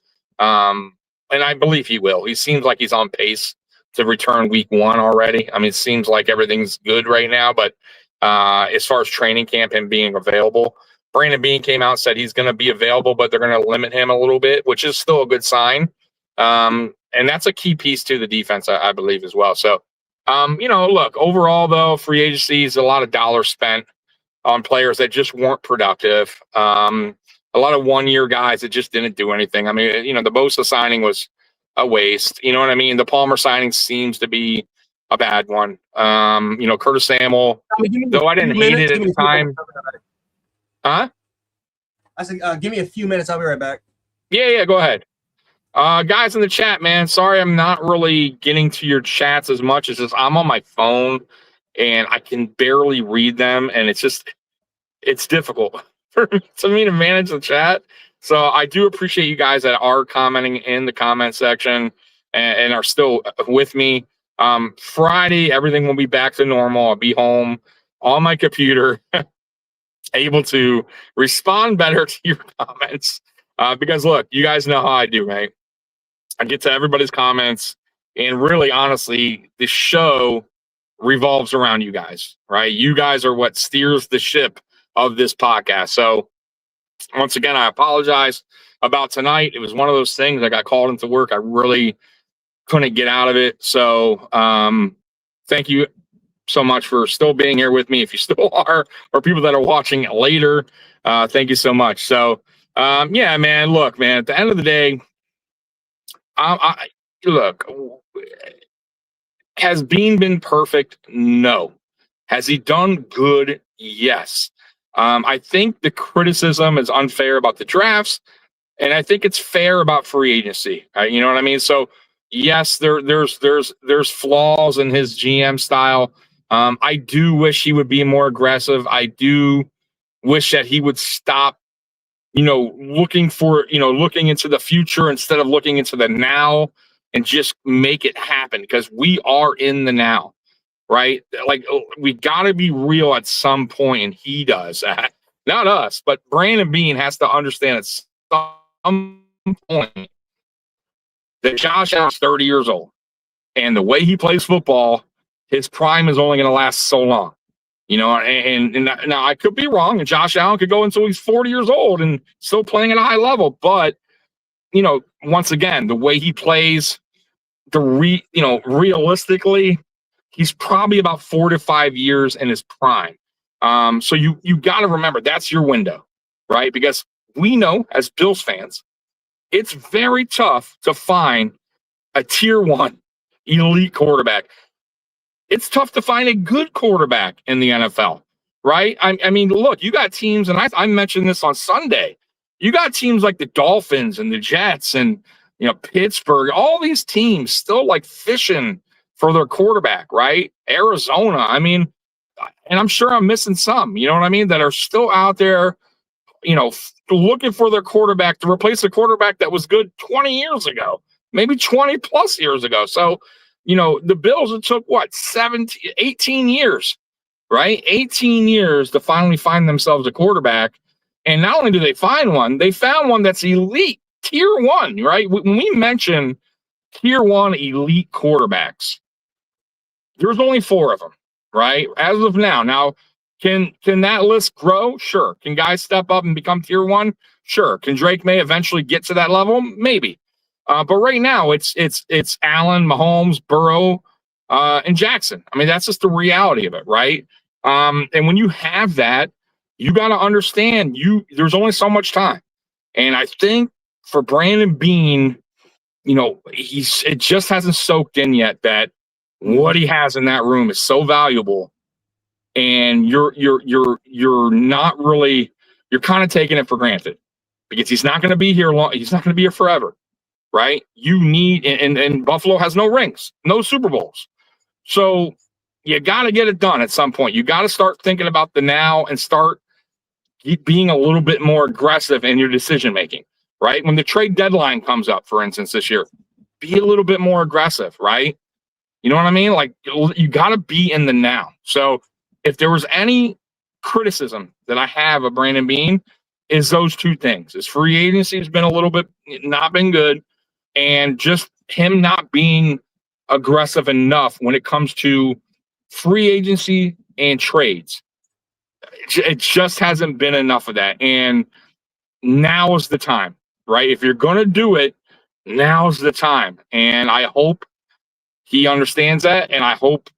And I believe he will. He seems like he's on pace to return week 1 already. I mean, it seems like everything's good right now. But as far as training camp and being available, Brandon Beane came out and said he's going to be available, but they're going to limit him a little bit, which is still a good sign. And that's a key piece to the defense, I believe, as well. So, look, overall, though, free agency is a lot of dollars spent on players that just weren't productive. A lot of one-year guys that just didn't do anything. I mean, the Bosa signing was a waste. You know what I mean? The Palmer signing seems to be a bad one. Curtis Samuel, though I didn't hate it at the time. Huh? I said, give me a few minutes. I'll be right back. Yeah, go ahead. Guys in the chat, man, sorry I'm not really getting to your chats as much as I'm on my phone and I can barely read them, and it's difficult for me to manage the chat. So I do appreciate you guys that are commenting in the comment section and are still with me. Friday, everything will be back to normal. I'll be home on my computer, able to respond better to your comments. Because look, you guys know how I do, right? I get to everybody's comments, and really, honestly, the show revolves around you guys, right? You guys are what steers the ship of this podcast. So once again, I apologize about tonight. It was one of those things. I got called into work. I really couldn't get out of it. So thank you so much for still being here with me. If you still are, or people that are watching it later, thank you so much. So yeah, man, look, man, at the end of the day, look, has Bean been perfect? No. Has he done good? Yes. I think the criticism is unfair about the drafts, and I think it's fair about free agency. You know what I mean? So yes, there's flaws in his GM style. I do wish he would be more aggressive. I do wish that he would stop, looking into the future instead of looking into the now, and just make it happen, because we are in the now, right? Like, we got to be real at some point, and he does that. Not us, but Brandon Beane has to understand at some point that Josh Allen's 30 years old, and the way he plays football, his prime is only going to last so long. And now I could be wrong, and Josh Allen could go until he's 40 years old and still playing at a high level. But, once again, the way he plays, realistically, he's probably about 4 to 5 years in his prime. So you got to remember that's your window, right? Because we know as Bills fans, it's very tough to find a tier 1 elite quarterback. It's tough to find a good quarterback in the NFL, right? I mean, look, you got teams, and I mentioned this on Sunday. You got teams like the Dolphins and the Jets and, Pittsburgh, all these teams still like fishing for their quarterback, right? Arizona. I mean, and I'm sure I'm missing some, you know what I mean, that are still out there, looking for their quarterback to replace a quarterback that was good 20 years ago, maybe 20 plus years ago. So, the Bills, it took 18 years, right? 18 years to finally find themselves a quarterback. And not only do they find one, they found one that's elite, tier 1, right? When we mention tier 1 elite quarterbacks, there's only 4 of them, right? As of now. Now, can that list grow? Sure. Can guys step up and become tier 1? Sure. Can Drake May eventually get to that level? Maybe. But right now it's Allen, Mahomes, Burrow, and Jackson. I mean, that's just the reality of it, right? And when you have that, you got to understand there's only so much time. And I think for Brandon Beane, it just hasn't soaked in yet that what he has in that room is so valuable. And you're not really, you're kind of taking it for granted because he's not going to be here long. He's not going to be here forever, right? You need, and Buffalo has no rings, no Super Bowls. So you got to get it done at some point. You got to start thinking about the now and start being a little bit more aggressive in your decision making, right? When the trade deadline comes up, for instance, this year, be a little bit more aggressive, right? You know what I mean? Like, you got to be in the now. So if there was any criticism that I have of Brandon Beane, is those two things. His free agency has been a little bit not been good, and just him not being aggressive enough when it comes to free agency and trades. It just hasn't been enough of that. And now is the time, right? If you're going to do it, now's the time. And I hope he understands that. And I hope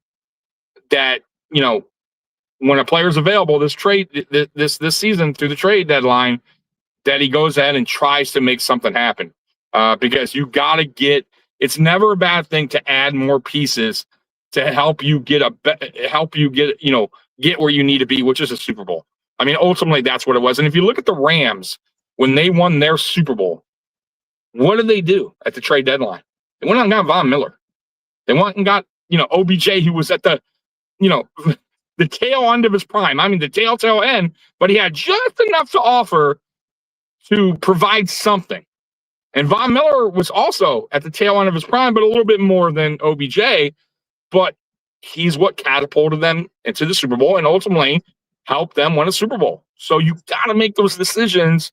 that, when a player's available this season through the trade deadline, that he goes ahead and tries to make something happen. Because you got to it's never a bad thing to add more pieces to help you get get where you need to be, which is a Super Bowl. I mean, ultimately that's what it was. And if you look at the Rams, when they won their Super Bowl, what did they do at the trade deadline? They went out and got Von Miller. They went and got, OBJ, who was at the, the tail end of his prime. I mean, the tail end, but he had just enough to offer to provide something. And Von Miller was also at the tail end of his prime, but a little bit more than OBJ. But he's what catapulted them into the Super Bowl and ultimately helped them win a Super Bowl. So you got to make those decisions.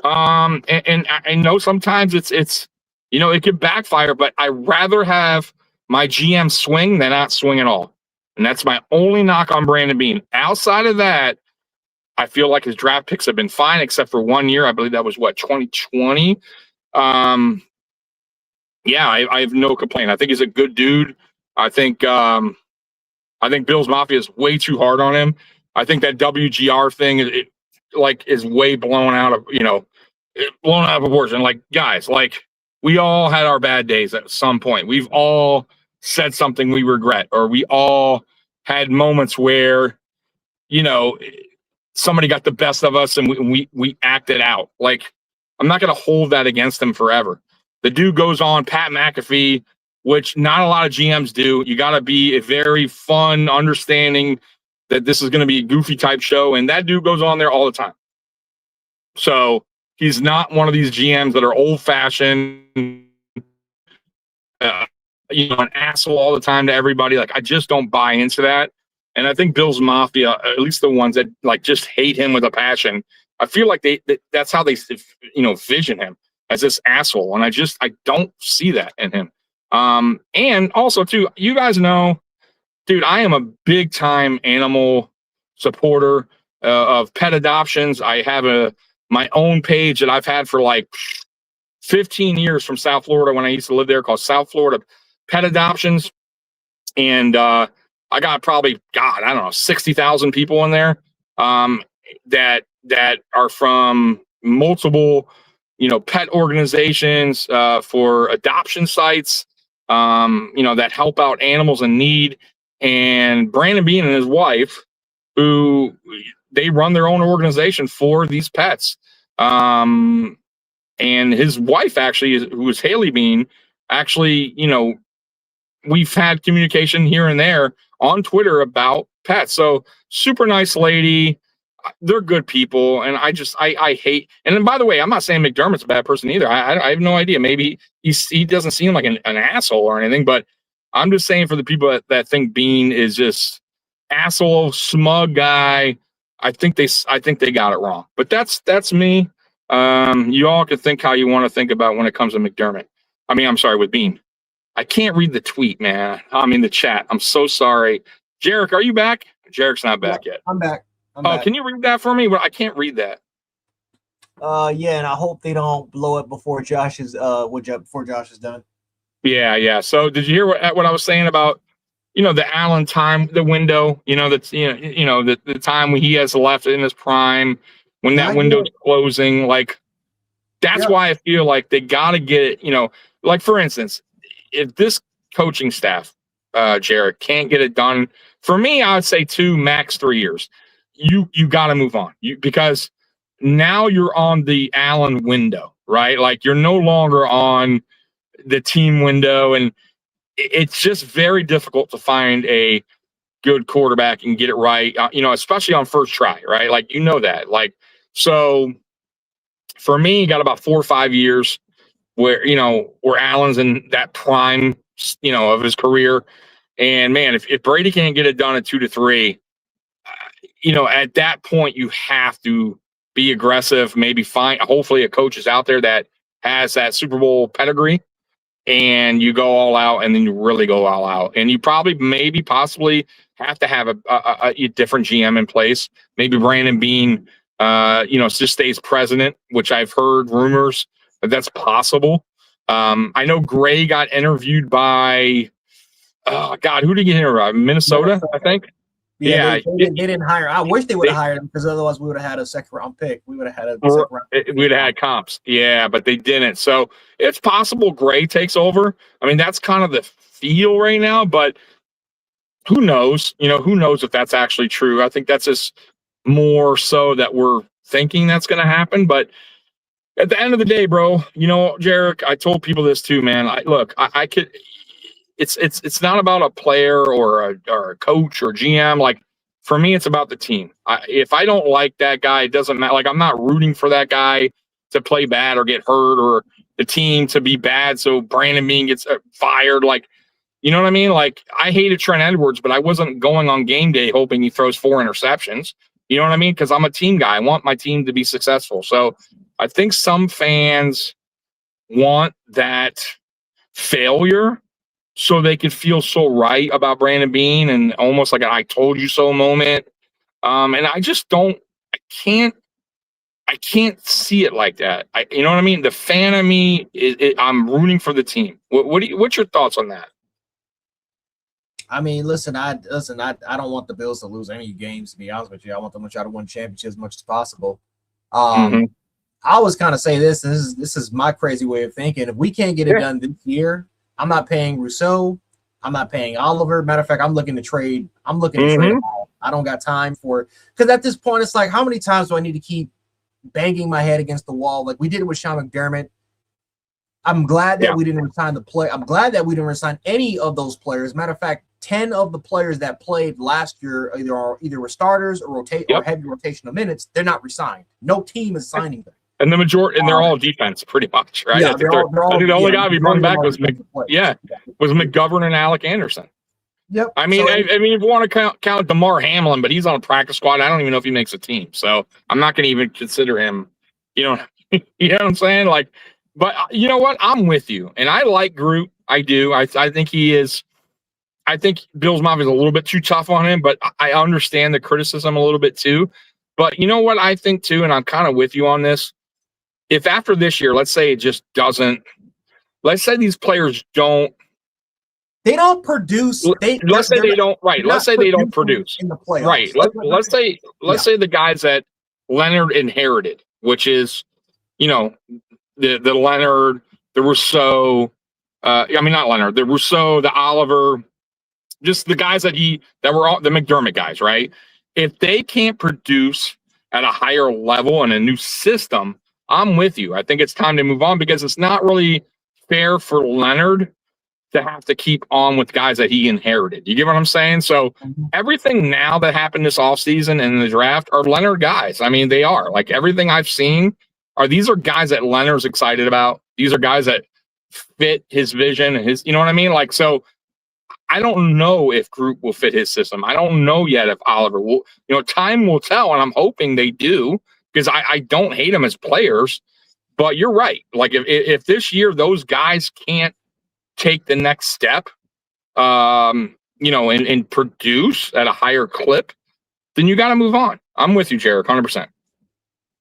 And I know sometimes it's it could backfire, but I rather have my GM swing than not swing at all. And that's my only knock on Brandon Beane. Outside of that, I feel like his draft picks have been fine, except for 1 year. I believe that was 2020. I have no complaint. I think he's a good dude. I think Bills Mafia is way too hard on him. I think that WGR thing is way blown out of proportion. Like, guys, we all had our bad days at some point. We've all said something we regret, or we all had moments where somebody got the best of us and we acted out. Like, I'm not going to hold that against him forever. The dude goes on, Pat McAfee, which not a lot of GMs do. You got to be a very fun, understanding that this is going to be a goofy type show. And that dude goes on there all the time. So he's not one of these GMs that are old fashioned, an asshole all the time to everybody. Like, I just don't buy into that. And I think Bills Mafia, at least the ones that just hate him with a passion, I feel like that's how they, vision him, as this asshole. And I don't see that in him. And also too, you guys know, dude, I am a big time animal supporter of pet adoptions. I have my own page that I've had for 15 years from South Florida when I used to live there, called South Florida Pet Adoptions. And, I got probably, 60,000 people in there, that are from multiple, pet organizations, for adoption sites, that help out animals in need. And Brandon Beane and his wife, who they run their own organization for these pets. And his wife actually, who is Haley Beane, actually, we've had communication here and there on Twitter about pets. So super nice lady. They're good people. And I hate, and then, by the way, I'm not saying McDermott's a bad person either. I have no idea. Maybe he doesn't seem like an asshole or anything, but I'm just saying, for the people that think Beane is just asshole, smug guy, I think they got it wrong. But that's me. You all can think how you want to think about when it comes to McDermott. I mean, I'm sorry, with Beane. I can't read the tweet, man. I mean, the chat. I'm so sorry. Jerick, are you back? Jerick's not back yet. I'm back. Can you read that for me? Well, I can't read that. Yeah, and I hope they don't blow it before Josh is before Josh is done. Yeah. So did you hear what I was saying about, the Allen time, the window, that's, the time when he has left in his prime, when that window's closing, like, that's why I feel like they got to get it, like, for instance, if this coaching staff, Jerick, can't get it done, for me, I would say 2, max 3 years. You got to move on, because now you're on the Allen window, right? Like, you're no longer on the team window, and it's just very difficult to find a good quarterback and get it right, especially on first try, right? Like, that. Like, so for me, you got about 4 or 5 years where Allen's in that prime, of his career. And man, if Brady can't get it done at 2 to 3, at that point, you have to be aggressive, maybe find, hopefully a coach is out there that has that Super Bowl pedigree, and you go all out, and then you really go all out. And you probably, possibly have to have a different GM in place. Maybe Brandon Beane, just stays president, which I've heard rumors that's possible. I know Gray got interviewed by, who did he get interviewed? Minnesota, I think. Yeah, they didn't hire. I wish they would have hired him, because otherwise we would have had a second round pick. We would have had a second round pick. We'd have had comps. Yeah, but they didn't. So it's possible Gray takes over. I mean, that's kind of the feel right now, but who knows? Who knows if that's actually true? I think that's just more so that we're thinking that's going to happen. But at the end of the day, bro, Jerick, I told people this too, man. I could. It's not about a player or a coach or GM. Like, for me, it's about the team. If I don't like that guy, it doesn't matter. Like, I'm not rooting for that guy to play bad or get hurt, or the team to be bad so Brandon Beane gets fired. Like, you know what I mean? Like, I hated Trent Edwards, but I wasn't going on game day hoping he throws 4 interceptions. You know what I mean? Because I'm a team guy. I want my team to be successful. So I think some fans want that failure so they could feel so right about Brandon Beane, and almost like an "I told you so" moment. And I just don't. I can't see it like that. You know what I mean? The fan of me I'm rooting for the team. What's your thoughts on that? I mean, listen. I don't want the Bills to lose any games. To be honest with you, I want them to try to win championships as much as possible. I always kind of say this. This is my crazy way of thinking. If we can't get it done this year, I'm not paying Rousseau. I'm not paying Oliver. Matter of fact, I'm looking to trade. Trade. I don't got time for it, because at this point, it's like, how many times do I need to keep banging my head against the wall? Like we did it with Sean McDermott. I'm glad that we didn't resign the play. I'm glad that we didn't resign any of those players. Matter of fact, 10 of the players that played last year either were starters or or heavy rotational minutes. They're not resigned. No team is signing them. And the majority, and they're all defense, pretty much, right? Yeah, I think the only guy we brought back was McGovern and Alec Anderson. Yep. I mean, if you want to count DeMar Hamlin, but he's on a practice squad. I don't even know if he makes a team, so I'm not going to even consider him. You know what I'm saying? Like, but you know what? I'm with you, and I like Groot. I do. I think he is. I think Bills Mafia is a little bit too tough on him, but I understand the criticism a little bit too. But you know what I think too, and I'm kind of with you on this. If after this year, let's say it just doesn't, let's say these players don't. They don't produce. Let's say they don't. Right. Let's say they don't produce in the playoffs. Right. Let's say the guys that Leonhard inherited, which is, the Leonhard, the Rousseau. Not Leonhard, the Rousseau, the Oliver, just the guys that were all the McDermott guys, right? If they can't produce at a higher level in a new system, I'm with you. I think it's time to move on, because it's not really fair for Leonhard to have to keep on with guys that he inherited. You get what I'm saying? So everything now that happened this offseason and in the draft are Leonhard guys. I mean, they are. Like, everything I've seen these are guys that Leonhard's excited about. These are guys that fit his vision and his, you know what I mean? Like, so I don't know if Groot will fit his system. I don't know yet if Oliver will. Time will tell, and I'm hoping they do, because I don't hate them as players. But you're right. Like, if this year those guys can't take the next step, and produce at a higher clip, then you got to move on. I'm with you, Jerick, 100%.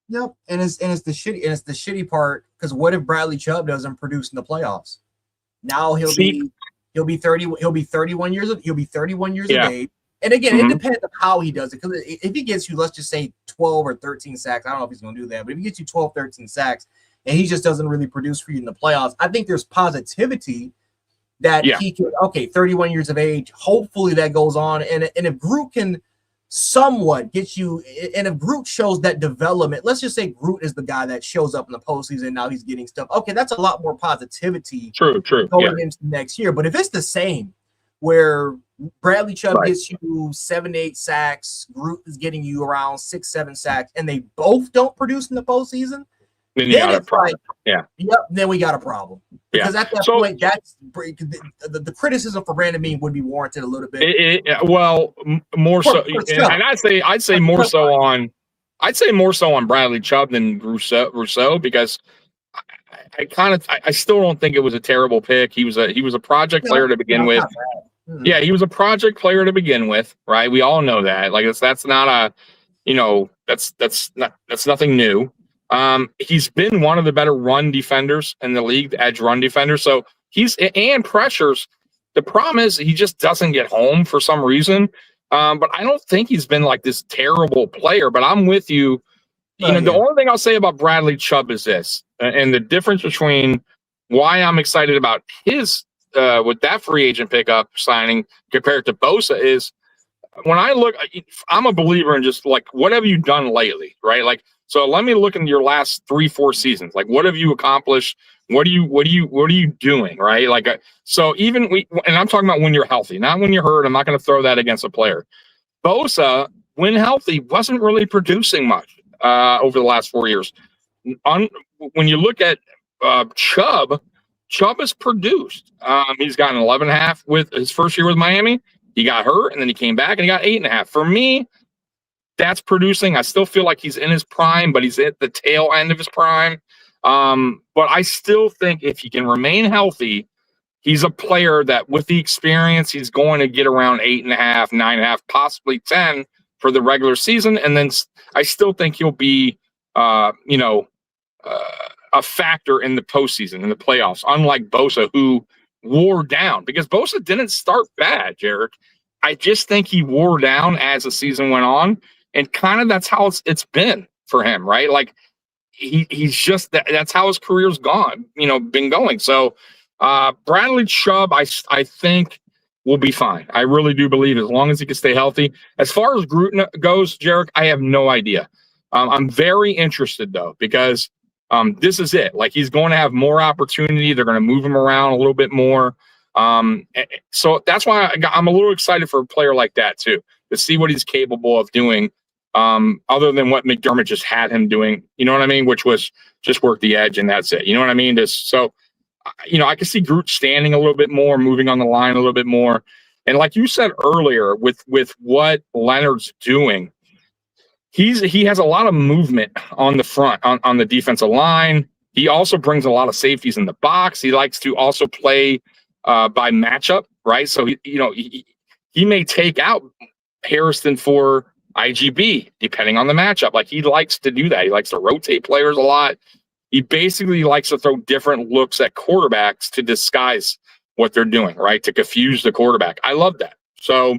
Yep, and it's the shitty part, because what if Bradley Chubb doesn't produce in the playoffs? Now he'll be 31 years of age. And again, it depends on how he does it. Because if he gets you, let's just say 12 or 13 sacks, I don't know if he's going to do that, but if he gets you 12, 13 sacks, and he just doesn't really produce for you in the playoffs, I think there's positivity that he could. 31 years of age. Hopefully that goes on, and if Groot can somewhat get you, and if Groot shows that development, let's just say Groot is the guy that shows up in the postseason. Now he's getting stuff. Okay, that's a lot more positivity. True. Going into next year. But if it's the same, where Bradley Chubb gets you 7 to 8 sacks, Groot is getting you around 6, 7 sacks, and they both don't produce in the postseason, then you got a problem. Then we got a problem. Because at that point, that's the criticism for Brandon Beane would be warranted a little bit. More so, and I'd say more so on Bradley Chubb than Rousseau, because I still don't think it was a terrible pick. He was a project player to begin with. Yeah, he was a project player to begin with, right? We all know that. Like that's not that's nothing new. He's been one of the better run defenders in the league, the edge run defender. So and pressures. The problem is he just doesn't get home for some reason. But I don't think he's been like this terrible player. But I'm with you. The only thing I'll say about Bradley Chubb is this, and the difference between why I'm excited about his with that free agent pickup signing compared to Bosa is when I look, I'm a believer in just like what have you done lately, right? Like, so let me look in your last 3-4 seasons. Like, what have you accomplished? What are you doing, right? Like, so even and I'm talking about when you're healthy, not when you're hurt. I'm not going to throw that against a player. Bosa, when healthy, wasn't really producing much over the last 4 years. When you look at Chubb has produced. He's gotten 11.5 with his first year with Miami. He got hurt, and then he came back, and he got 8.5. For me, that's producing. I still feel like he's in his prime, but he's at the tail end of his prime. But I still think if he can remain healthy, he's a player that with the experience, he's going to get around 8.5, 9.5, possibly 10 for the regular season. And then I still think he'll be, a factor in the postseason, in the playoffs, unlike Bosa, who wore down, because Bosa didn't start bad, Jerick. I just think he wore down as the season went on, and kind of that's how it's been for him, right? Like he's just that's how his career's been going. So Bradley Chubb, I think will be fine. I really do believe as long as he can stay healthy. As far as Groot goes, Jerick, I have no idea. I'm very interested though, because this is it. Like he's going to have more opportunity. They're going to move him around a little bit more. So that's why I'm a little excited for a player like that too, to see what he's capable of doing. Other than what McDermott just had him doing, you know what I mean? Which was just work the edge and that's it. You know what I mean? I can see Groot standing a little bit more, moving on the line a little bit more. And like you said earlier, with what Leonhard's doing, he has a lot of movement on the front, on the defensive line. He also brings a lot of safeties in the box. He likes to also play by matchup, right? So he may take out Harrison for IGB depending on the matchup. Like he likes to do that. He likes to rotate players a lot. He basically likes to throw different looks at quarterbacks to disguise what they're doing, right? To confuse the quarterback. I love that. So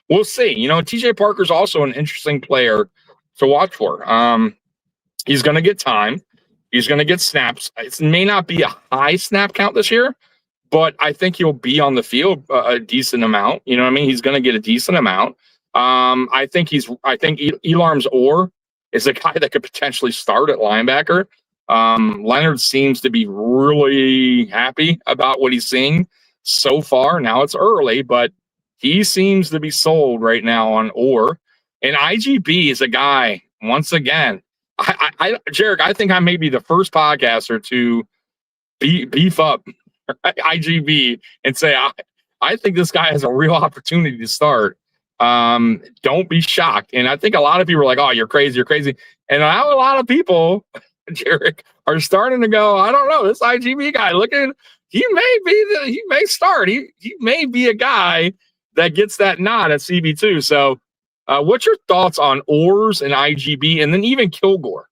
we'll see. TJ Parker's also an interesting player to watch for. He's going to get time. He's going to get snaps. It may not be a high snap count this year, but I think he'll be on the field a decent amount. You know what I mean? He's going to get a decent amount. I think Elarms Orr is a guy that could potentially start at linebacker. Leonhard seems to be really happy about what he's seeing so far. Now it's early, but he seems to be sold right now on Orr. And IGB is a guy, once again, Jerick, I think I may be the first podcaster to beef up IGB and say, I think this guy has a real opportunity to start. Don't be shocked. And I think a lot of people are like, oh, you're crazy. And now a lot of people, Jerick, are starting to go, I don't know, this IGB guy, he may start. He may be a guy that gets that nod at CB2. So What's your thoughts on Orrs and IGB, and then even Kilgore?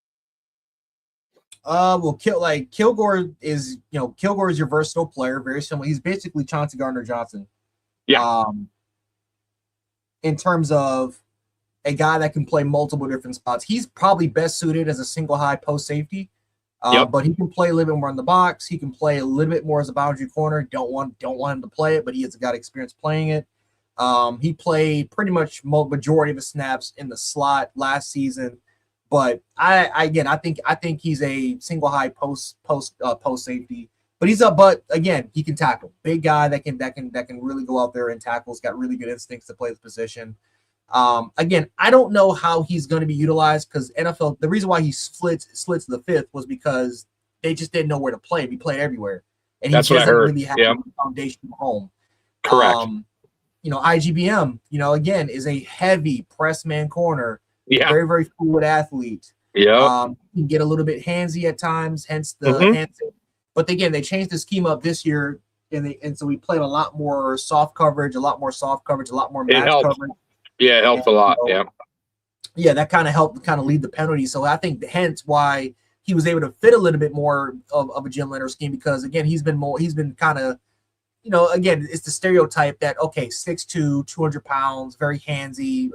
Well, Kilgore is your versatile player, very similar. He's basically Chauncey Gardner-Johnson. Yeah. In terms of a guy that can play multiple different spots, he's probably best suited as a single high post safety. But he can play a little bit more in the box. He can play a little bit more as a boundary corner. Don't want him to play it, but he has got experience playing it. He played pretty much majority of the snaps in the slot last season. But I think he's a single high post safety. But again, he can tackle. Big guy that can really go out there and tackle. He's got really good instincts to play the position. Again, I don't know how he's going to be utilized because NFL. The reason why he slits the fifth was because they just didn't know where to play. He played everywhere, and That's he what I doesn't heard. really have Yeah. a foundation at home. Correct. IGBM, again, is a heavy press man corner. Yeah. Very, very fluid athlete. Yeah. He can get a little bit handsy at times, hence the hands. But again, they changed the scheme up this year, and so we played a lot more soft coverage, a lot more match coverage. Yeah, it helped a lot. Yeah, that kind of helped lead the penalty. So I think hence why he was able to fit a little bit more of a Jim Leonhard scheme because again, he's been kind of, again, it's the stereotype that 6'2", 200 pounds, very handsy.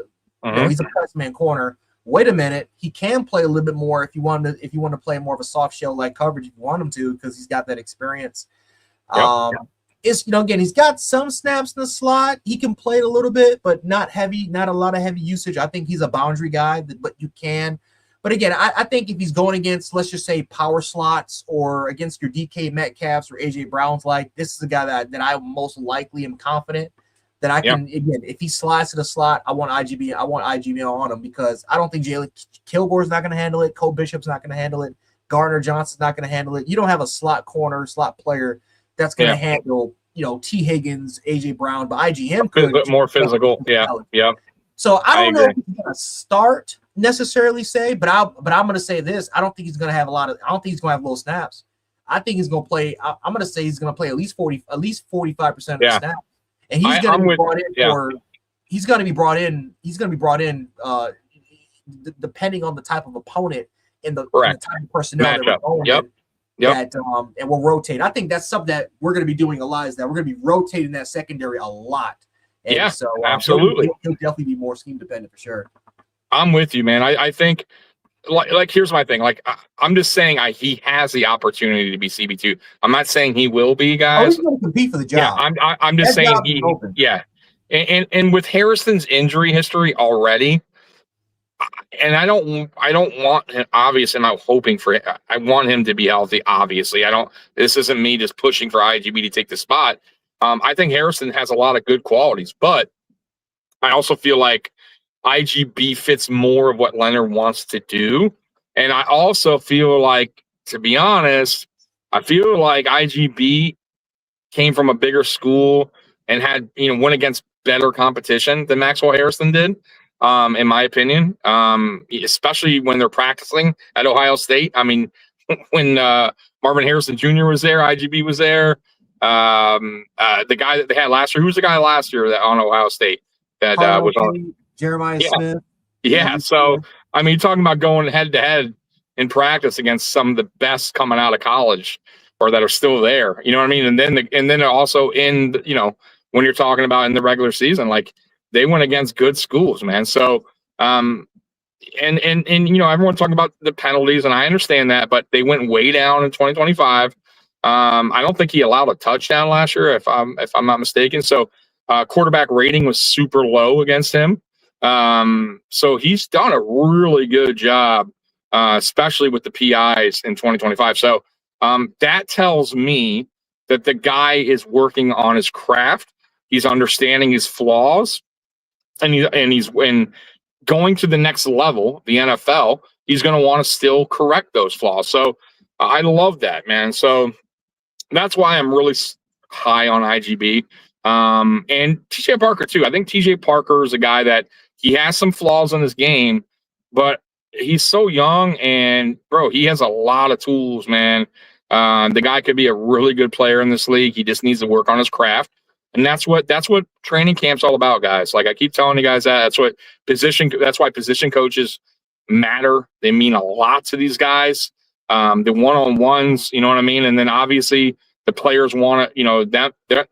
He's a press man corner. Wait a minute, he can play a little bit more if you want to play more of a soft shell like coverage if you want him to because he's got that experience. Again, he's got some snaps in the slot. He can play it a little bit, but not a lot of heavy usage. I think he's a boundary guy, but you can. But again, I think if he's going against, let's just say, power slots or against your DK Metcalfs or AJ Browns, this is a guy that I most likely am confident that I can. Again, if he slides to the slot, I want IGB on him because I don't think Jalen Kilgore's not going to handle it. Cole Bishop's not going to handle it. Gardner-Johnson's not going to handle it. You don't have a slot player that's going to handle, T. Higgins, AJ Brown, but IGM could. Bit more physical. Yeah. So I don't know if he's going to start necessarily but I'm going to say this. I don't think he's going to have I don't think he's going to have low snaps. I think he's going to play. I'm going to say he's going to play at least 45% of the snaps. And he's going to be brought in he's going to be brought in depending on the type of opponent and the type of personnel that we're going with. And we'll rotate. I think that's something that we're going to be doing a lot. Is that we're going to be rotating that secondary a lot. And so absolutely, he'll definitely be more scheme dependent for sure. I'm with you, man. I think like here's my thing. I'm just saying he has the opportunity to be CB2. I'm not saying he will be, guys. He's going to compete for the job. Yeah, I'm just saying he. Yeah, and with Harrison's injury history already. And I don't want him, obviously, I'm not hoping for it. I want him to be healthy, obviously. This isn't me just pushing for IGB to take the spot. I think Harrison has a lot of good qualities, but I also feel like IGB fits more of what Leonhard wants to do. And I also feel like, to be honest, I feel like IGB came from a bigger school and had, went against better competition than Maxwell Harrison did. In my opinion, especially when they're practicing at Ohio State. I mean, when Marvin Harrison Jr. was there, IGB was there. The guy that they had last year, who was the guy last year that on Ohio State that was on Jeremiah Smith? Yeah. So, I mean, you're talking about going head to head in practice against some of the best coming out of college or that are still there. You know what I mean? And then also in, when you're talking about in the regular season, they went against good schools, man. So, and everyone's talking about the penalties, and I understand that, but they went way down in 2025. I don't think he allowed a touchdown last year, if I'm not mistaken. So, quarterback rating was super low against him. So he's done a really good job, especially with the PIs in 2025. So, that tells me that the guy is working on his craft. He's understanding his flaws. And he's going to the next level, the NFL, he's going to want to still correct those flaws. So I love that, man. So that's why I'm really high on IGB. And TJ Parker too. I think TJ Parker is a guy that he has some flaws in his game, but he's so young and bro, he has a lot of tools, man. The guy could be a really good player in this league. He just needs to work on his craft. And that's what training camp's all about, guys. Like I keep telling you guys that's why position coaches matter. They mean a lot to these guys. The one-on-ones, you know what I mean? And then obviously the players want to, you know,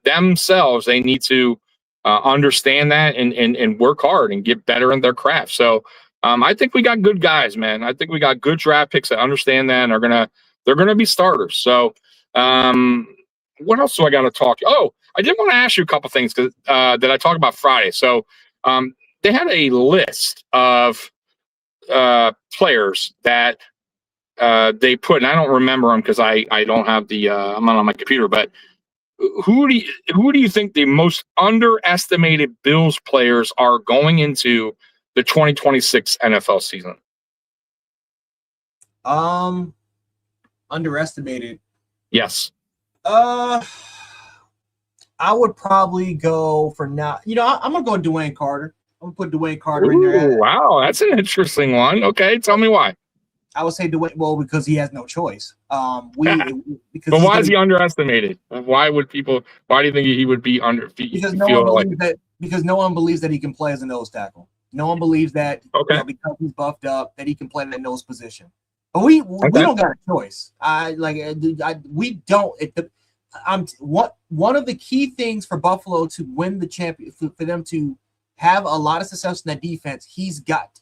themselves, they need to understand that and work hard and get better in their craft. So I think we got good guys, man. I think we got good draft picks that understand that and they're gonna be starters. So what else do I got to talk? Oh, I did want to ask you a couple things that I talked about Friday. So they had a list of players that they put, and I don't remember them because I don't have the I'm not on my computer. But who do you think the most underestimated Bills players are going into the 2026 NFL season? Underestimated. Yes. I would probably go for now. You know, I'm gonna go Dwayne Carter. I'm gonna put Dwayne Carter in there. Wow, that's an interesting one. Okay, tell me why. I would say Dwayne. Well, because he has no choice. But why is he underestimated? Why do you think he would be under? Because no one believes that he can play as a nose tackle. No one believes that because he's buffed up that he can play that nose position. But we don't got a choice. We don't. One of the key things for Buffalo to win the champion, for them to have a lot of success in that defense, he's got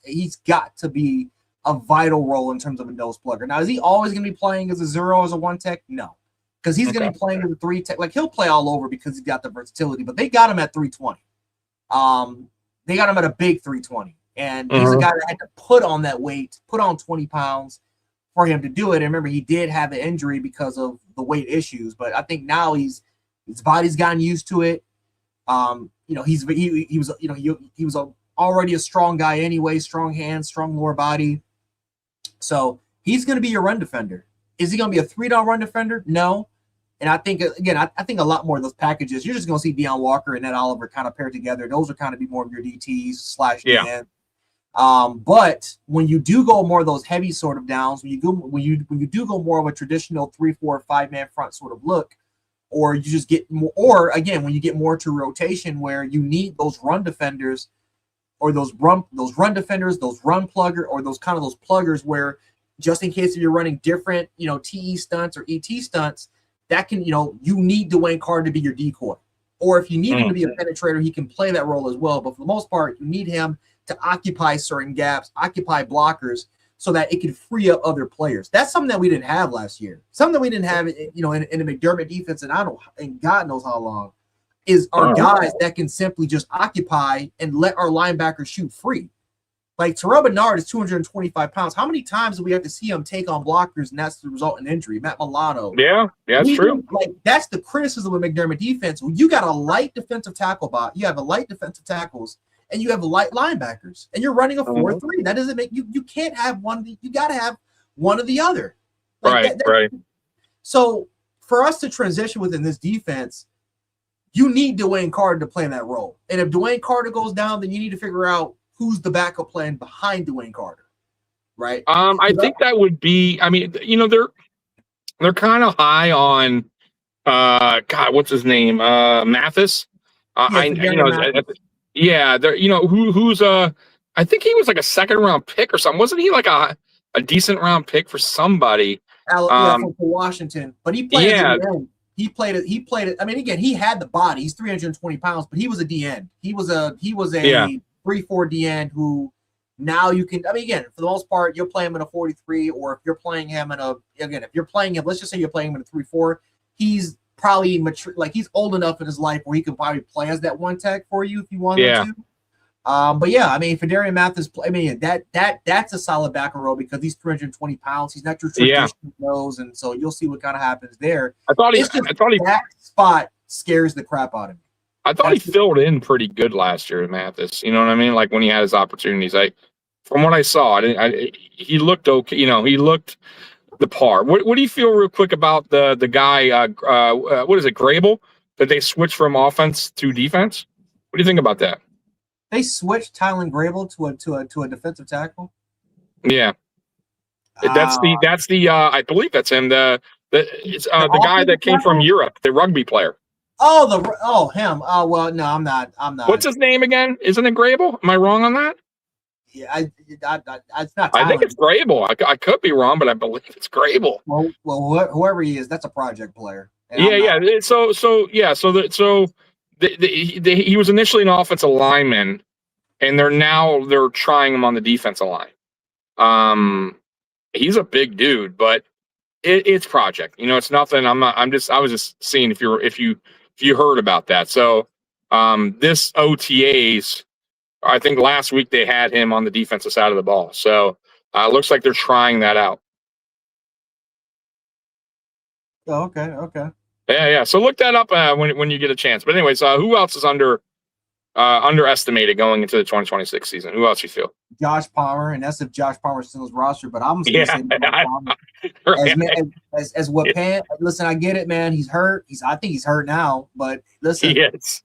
to be a vital role in terms of a nose plugger. Now, is he always going to be playing as a 0, as a 1 tech? No, because he's going to be playing as a 3 tech. Like he'll play all over because he's got the versatility. But they got him at 320. They got him at a big 320, and he's a guy that had to put on that weight, put on 20 pounds for him to do it. And remember, he did have an injury because of the weight issues, but I think now his body's gotten used to it. You know, he was already a strong guy anyway, strong hands, strong lower body. So he's going to be your run defender. Is he going to be a 3-down run defender? No. And I think, again, I think a lot more of those packages, you're just going to see Deion Walker and Ed Oliver kind of paired together. Those are kind of be more of your DTs / DN. But when you do go more of those heavy sort of downs, when you do go more of a traditional 3, 4, 5-man front sort of look, or you just get more, or again, when you get more to rotation where you need those run defenders or those run defenders, those run plugger, or those pluggers where just in case if you're running different, you know, TE stunts or ET stunts, that can, you know, you need Dwayne Carter to be your decoy. Or if you need him to be a penetrator, he can play that role as well. But for the most part, you need him to occupy certain gaps, occupy blockers, so that it can free up other players. That's something that we didn't have last year. Something that we didn't have, you know, in a McDermott defense, and God knows how long, is our guys that can simply just occupy and let our linebackers shoot free. Like Terrell Bernard is 225 pounds. How many times do we have to see him take on blockers and that's the result in injury? Matt Milano. Yeah, that's true. Like that's the criticism of McDermott defense. When you got a light defensive tackle bot, you have a light defensive tackles, and you have light linebackers, and you're running a 4-3. That doesn't make you can't have one. You got to have one or the other. Like right. So for us to transition within this defense, you need Dwayne Carter to play in that role. And if Dwayne Carter goes down, then you need to figure out who's the backup plan behind Dwayne Carter, right? I think that would be. I mean, you know, they're kind of high on. God, what's his name? Mathis. Yeah, there. You know who's I think he was like a 2nd-round pick or something. Wasn't he like a decent round pick for somebody? For Washington, but he played. Yeah. He played it. I mean, again, he had the body. He's 320 pounds, but he was a DN. He was a 3-4 DN who now you can. I mean, again, for the most part, you'll play him in a 43, or if you're playing him in let's just say you're playing him in a 3-4. He's probably mature, like he's old enough in his life where he can probably play as that 1 tech for you if you wanted to. But yeah, I mean, for Darian Mathis, I mean that's a solid back row because he's 320 pounds. He's not your traditional nose, and so you'll see what kind of happens there. That spot scares the crap out of me. I thought he filled in pretty good last year, Mathis. You know what I mean? Like when he had his opportunities. From what I saw, he looked okay. You know, he looked the par. What do you feel real quick about the guy? What is it, Grable? That they switched from offense to defense? What do you think about that? They switched Tylen Grable to a defensive tackle. Yeah, that's the I believe that's him. The guy that came from Europe, the rugby player. Him. Oh well, no, I'm not. What's his name again? Isn't it Grable? Am I wrong on that? Yeah, it's not. I think it's Grable. I could be wrong, but I believe it's Grable. Well, whoever he is, that's a project player. Yeah. He was initially an offensive lineman, and they're trying him on the defensive line. He's a big dude, but it's project. It's nothing. I was just seeing if you heard about that. So this OTAs. I think last week they had him on the defensive side of the ball. So it looks like they're trying that out. Oh, okay. Yeah. So look that up when you get a chance. But anyways, who else is underestimated going into the 2026 season? Who else you feel? Josh Palmer, and that's if Josh Palmer's still his roster. But I'm still saying Palmer. As what Pan. Listen, I get it, man. He's hurt. I think he's hurt now. But listen, he is.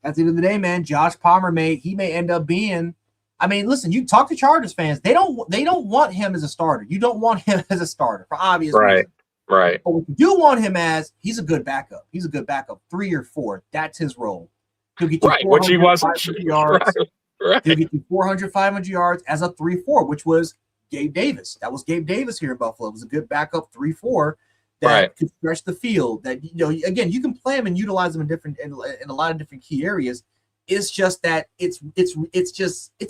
At the end of the day, man, Josh Palmer may end up being. I mean, listen, you talk to Chargers fans, they don't want him as a starter. You don't want him as a starter for obvious reasons. Right. But what you do want him as, he's a good backup. He's a good backup, 3 or 4. That's his role. He'll get you which he wasn't. Yards. Right. He'll get you 400, 500 yards as a 3-4, which was Gabe Davis. That was Gabe Davis here in Buffalo. It was a good backup 3-4 that could stretch the field. That again, you can play him and utilize him in a lot of different key areas. It's just that it's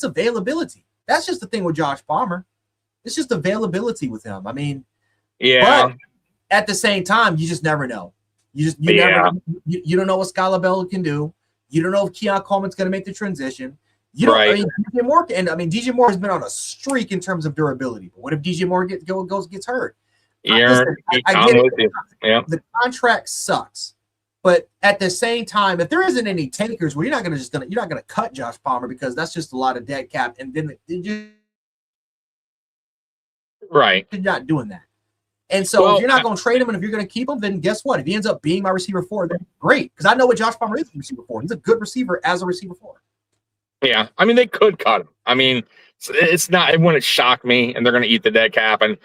availability. That's just the thing with Josh Palmer. It's just availability with him. I mean, but at the same time, you just never know. You don't know what Scala Bell can do. You don't know if Keon Coleman's going to make the transition. You don't. I mean, DJ Moore has been on a streak in terms of durability. But what if DJ Moore gets hurt? I get it. Yeah. The contract sucks, but at the same time, if there isn't any takers, well, you're not going to cut Josh Palmer because that's just a lot of dead cap, and then you're not doing that. And so if you're not going to trade him, and if you're going to keep him, then guess what? If he ends up being my receiver 4, then great, because I know what Josh Palmer is receiver 4. He's a good receiver as a receiver 4. Yeah, I mean, they could cut him. I mean, it wouldn't shock me, and they're going to eat the dead cap, and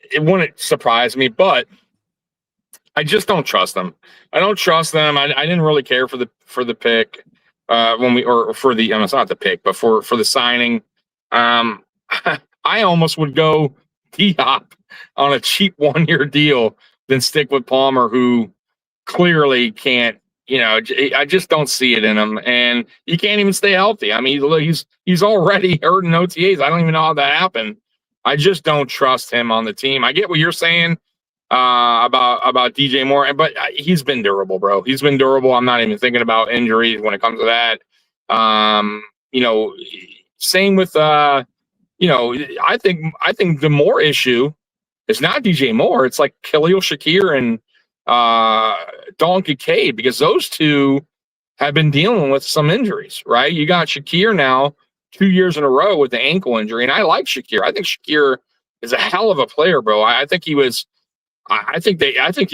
it wouldn't surprise me, but I just don't trust them. I don't trust them. I didn't really care for the pick it's not the pick, but for the signing. I almost would go D-Hop on a cheap 1-year deal than stick with Palmer, who clearly can't. I just don't see it in him, and he can't even stay healthy. I mean, he's already hurt in OTAs. I don't even know how that happened. I just don't trust him on the team. I get what you're saying about DJ Moore, but he's been durable, bro. He's been durable. I'm not even thinking about injuries when it comes to that. Same with I think the Moore issue is not DJ Moore. It's like Khalil Shakir and Dalton Kincaid, because those two have been dealing with some injuries, right? You got Shakir now 2 years in a row with the ankle injury, and I like Shakir. I think Shakir is a hell of a player, bro. I think he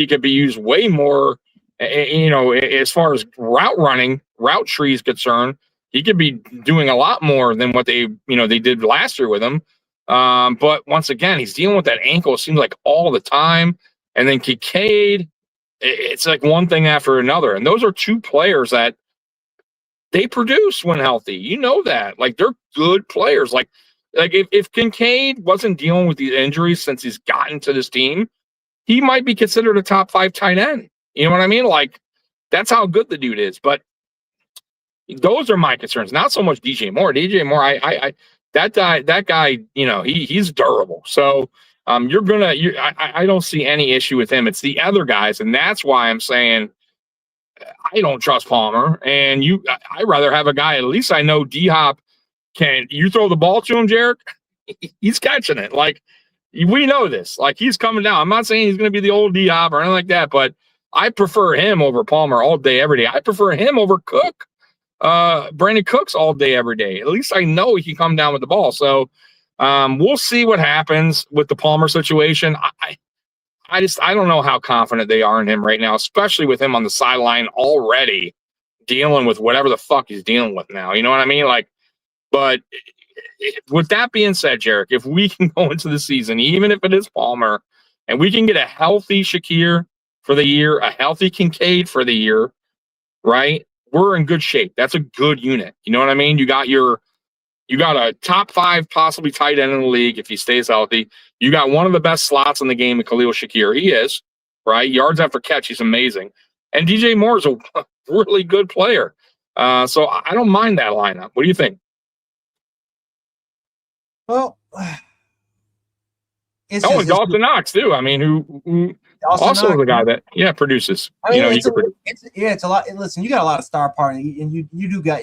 could be used way more. As far as route tree is concerned, he could be doing a lot more than what they did last year with him. But once again, he's dealing with that ankle. It seems like all the time. And then Kincaid, it's like one thing after another. And those are two players that they produce when healthy. You know that. Like, they're good players. Like if Kincaid wasn't dealing with these injuries since he's gotten to this team, he might be considered a top 5 tight end. You know what I mean? Like, that's how good the dude is. But those are my concerns. Not so much DJ Moore. DJ Moore, that guy, he's durable. So I don't see any issue with him. It's the other guys, and that's why I'm saying I don't trust Palmer. And I'd rather have a guy. At least I know D-Hop can. You throw the ball to him, Jerick, he's catching it. Like, we know this. Like, he's coming down. I'm not saying he's going to be the old D-Hop or anything like that, but I prefer him over Palmer all day, every day. I prefer him over Cook. Brandon Cooks all day, every day. At least I know he can come down with the ball. So we'll see what happens with the Palmer situation. I don't know how confident they are in him right now, especially with him on the sideline already dealing with whatever the fuck he's dealing with now. You know what I mean? Like, but with that being said, Jerick, if we can go into the season, even if it is Palmer, and we can get a healthy Shakir for the year, a healthy Kincaid for the year, right? We're in good shape. That's a good unit. You know what I mean? You got a top 5 possibly tight end in the league if he stays healthy. You got one of the best slots in the game in Khalil Shakir. He is, right? Yards after catch, he's amazing. And DJ Moore is a really good player. So I don't mind that lineup. What do you think? Well, it's and Dawson Knox too. I mean, who also is a guy that produces. I mean, it's a lot. Listen, you got a lot of star power, and you do get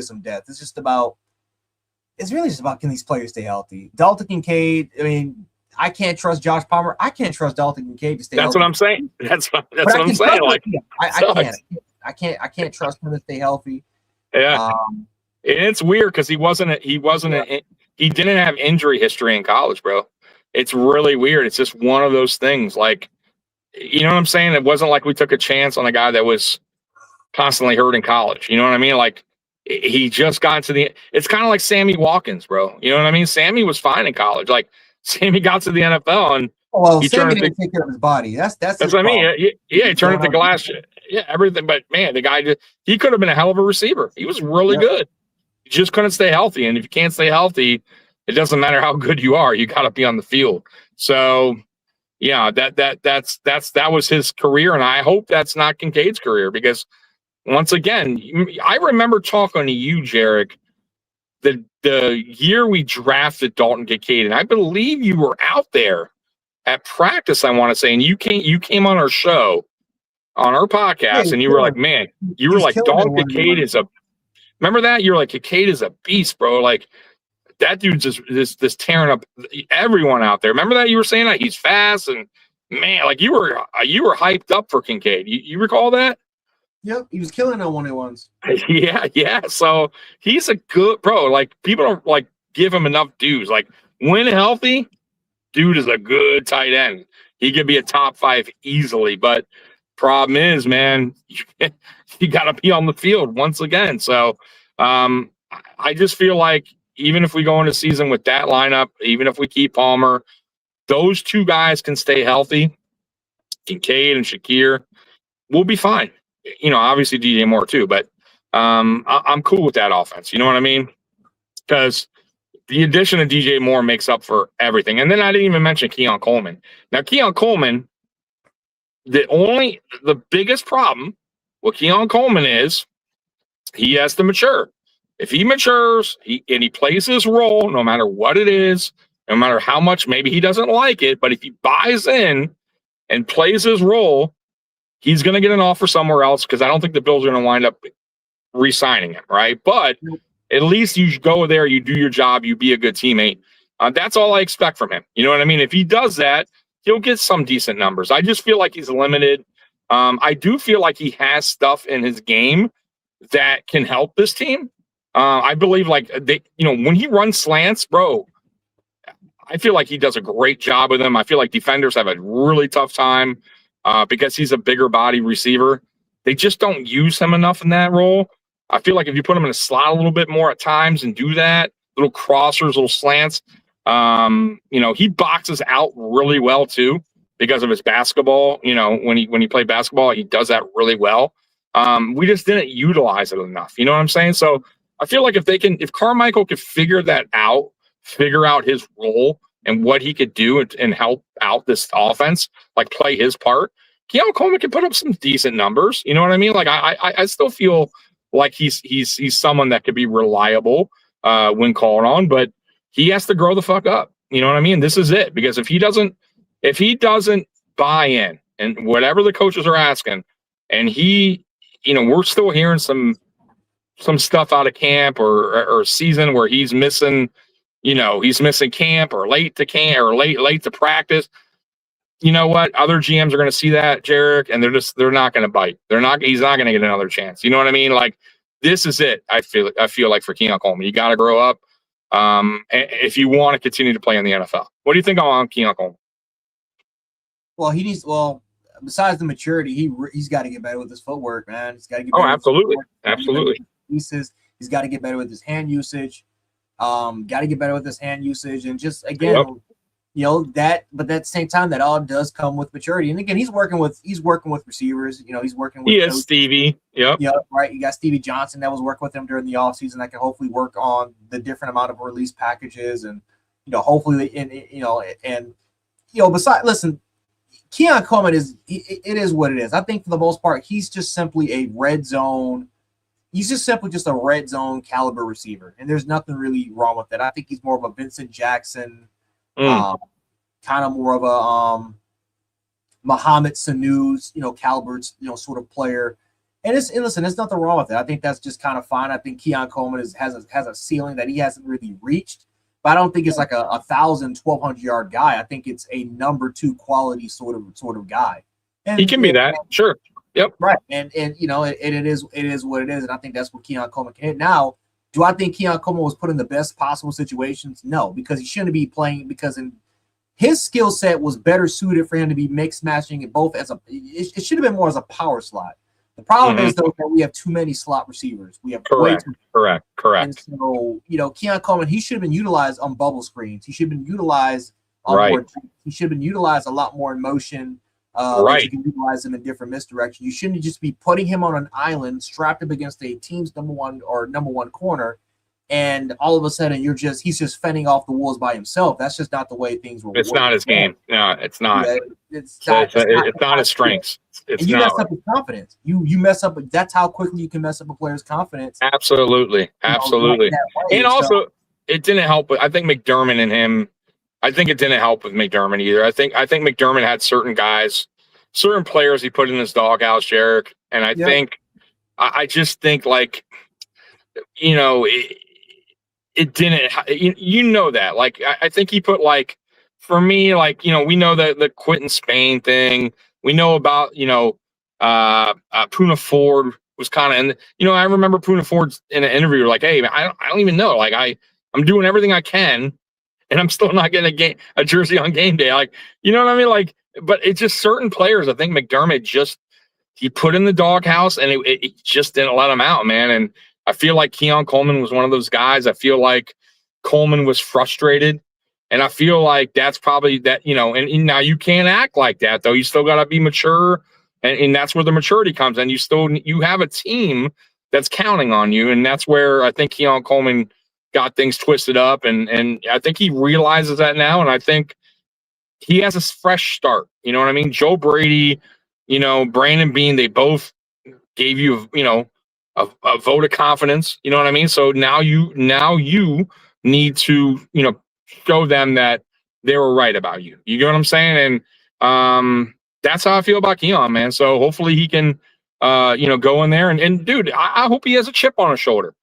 some depth. It's really just about can these players stay healthy. Dalton Kincaid. I mean, I can't trust Josh Palmer. I can't trust Dalton Kincaid to stay healthy. That's what I'm saying. That's what I'm saying. Like, I can't trust him to stay healthy. Yeah. And it's weird because he didn't have injury history in college, bro. It's really weird. It's just one of those things. Like, you know what I'm saying? It wasn't like we took a chance on a guy that was constantly hurt in college. You know what I mean? Like, he just got to it's kind of like Sammy Watkins, bro. You know what I mean? Sammy was fine in college. Like, Sammy got to the NFL and Sammy didn't take care of his body. That's what I mean. Yeah, he turned into glass. Yeah, everything. But man, the guy he could have been a hell of a receiver. He was really good. He just couldn't stay healthy. And if you can't stay healthy, it doesn't matter how good you are. You got to be on the field. So, yeah, that was his career, and I hope that's not Kincaid's career because, once again, I remember talking to you, Jerick, the year we drafted Dalton Kincaid, and I believe you were out there at practice. I want to say, and you came on our show, on our podcast, and you were like, man, Dalton Kincaid is a. Remember that? You're like, Kincaid is a beast, bro. Like, that dude's just tearing up everyone out there. Remember that? You were saying that he's fast and man, like you were hyped up for Kincaid. You recall that? Yep, he was killing on 1-on-1s. Yeah. So he's a good bro. Like people don't like give him enough dues. Like when healthy, dude is a good tight end. He could be a top 5 easily. But problem is, man, you got to be on the field once again. So I just feel like. Even if we go into season with that lineup, even if we keep Palmer, those 2 guys can stay healthy, Kincaid and Shakir, we'll be fine. You know, obviously DJ Moore too, but I'm cool with that offense. You know what I mean? Because the addition of DJ Moore makes up for everything. And then I didn't even mention Keon Coleman. Now, Keon Coleman, the biggest problem with Keon Coleman is he has to mature. If he matures and he plays his role, no matter what it is, no matter how much maybe he doesn't like it, but if he buys in and plays his role, he's going to get an offer somewhere else because I don't think the Bills are going to wind up re-signing him, right? But at least you go there, you do your job, you be a good teammate. That's all I expect from him. You know what I mean? If he does that, he'll get some decent numbers. I just feel like he's limited. I do feel like he has stuff in his game that can help this team. I believe when he runs slants, bro, I feel like he does a great job with them. I feel like defenders have a really tough time because he's a bigger body receiver. They just don't use him enough in that role. I feel like if you put him in a slot a little bit more at times and do that, little crossers, little slants, he boxes out really well too because of his basketball. You know, when he played basketball, he does that really well. We just didn't utilize it enough. You know what I'm saying? So I feel like if Carmichael could figure that out, figure out his role and what he could do and help out this offense, like play his part, Keon Coleman can put up some decent numbers. You know what I mean? Like I still feel like he's someone that could be reliable when called on, but he has to grow the fuck up. You know what I mean? This is it. Because if he doesn't buy in and whatever the coaches are asking, and we're still hearing some stuff out of camp or season where he's missing camp or late to camp or late to practice. You know what? Other GMs are going to see that, Jerick, and they're not going to bite. He's not going to get another chance. You know what I mean? Like this is it. I feel like for Keon Coleman, you got to grow up if you want to continue to play in the NFL. What do you think on Keon Coleman? Well, besides the maturity, he's got to get better with his footwork, man. He's got to get better. Oh, absolutely. He's got to get better with his hand usage. Got to get better with his hand usage, and just again, But at the same time, that all does come with maturity. And again, he's working with receivers. He's working with. He is Stevie. Yep. Yeah, right. You got Stevie Johnson that was working with him during the offseason that can hopefully work on the different amount of release packages and hopefully besides, listen, Keon Coleman it is what it is. I think for the most part, he's just simply a red zone. He's just simply just a red zone caliber receiver, and there's nothing really wrong with that. I think he's more of a Vincent Jackson. Kind of more of a Mohamed Sanu's, caliber, sort of player. And listen, there's nothing wrong with it. I think that's just kind of fine. I think Keon Coleman has a ceiling that he hasn't really reached, but I don't think it's like a 1,000, 1,200-yard guy. I think it's a number 2 quality sort of guy. And he can be that, sure. Yep. Right. And it is what it is. And I think that's what Keon Coleman can hit. Now, do I think Keon Coleman was put in the best possible situations? No, because he shouldn't be playing, because his skill set was better suited for him to be mix matching it both it should have been more as a power slot. The problem is though that we have too many slot receivers. We have correct. And so, Keon Coleman, he should have been utilized on bubble screens. He should have been utilized on right. He should have been utilized a lot more in motion. Right. You can utilize him in different misdirections. You shouldn't just be putting him on an island, strapped up against a team's number one corner, and all of a sudden he's just fending off the wolves by himself. That's just not the way things will. It's not his game. No, it's not. It's not his strengths. And you mess up his confidence. You mess up. That's how quickly you can mess up a player's confidence. Absolutely. And also, it didn't help. I think McDermott and him. I think it didn't help with McDermott either. I think McDermott had certain players he put in his doghouse, Jerick, and I just think like, it didn't. That. Like I think he put like, for me, like we know that the Quentin Spain thing. We know about Poona Ford was kind of, and I remember Poona Ford in an interview like, hey man, I don't even know. Like I'm doing everything I can. And I'm still not getting a jersey on game day. Like, you know what I mean? Like, but it's just certain players. I think McDermott he put in the doghouse and it just didn't let him out, man. And I feel like Keon Coleman was one of those guys. I feel like Coleman was frustrated. And I feel like that's probably that, and now you can't act like that though. You still got to be mature. And that's where the maturity comes. And you have a team that's counting on you. And that's where I think Keon Coleman got things twisted up, and I think he realizes that now, and I think he has a fresh start. You know what I mean? Joe Brady, Brandon Beane, they both gave you, a vote of confidence. You know what I mean? So now you need to, show them that they were right about you. You get what I'm saying? And that's how I feel about Keon, man. So hopefully he can, go in there and dude, I hope he has a chip on his shoulder.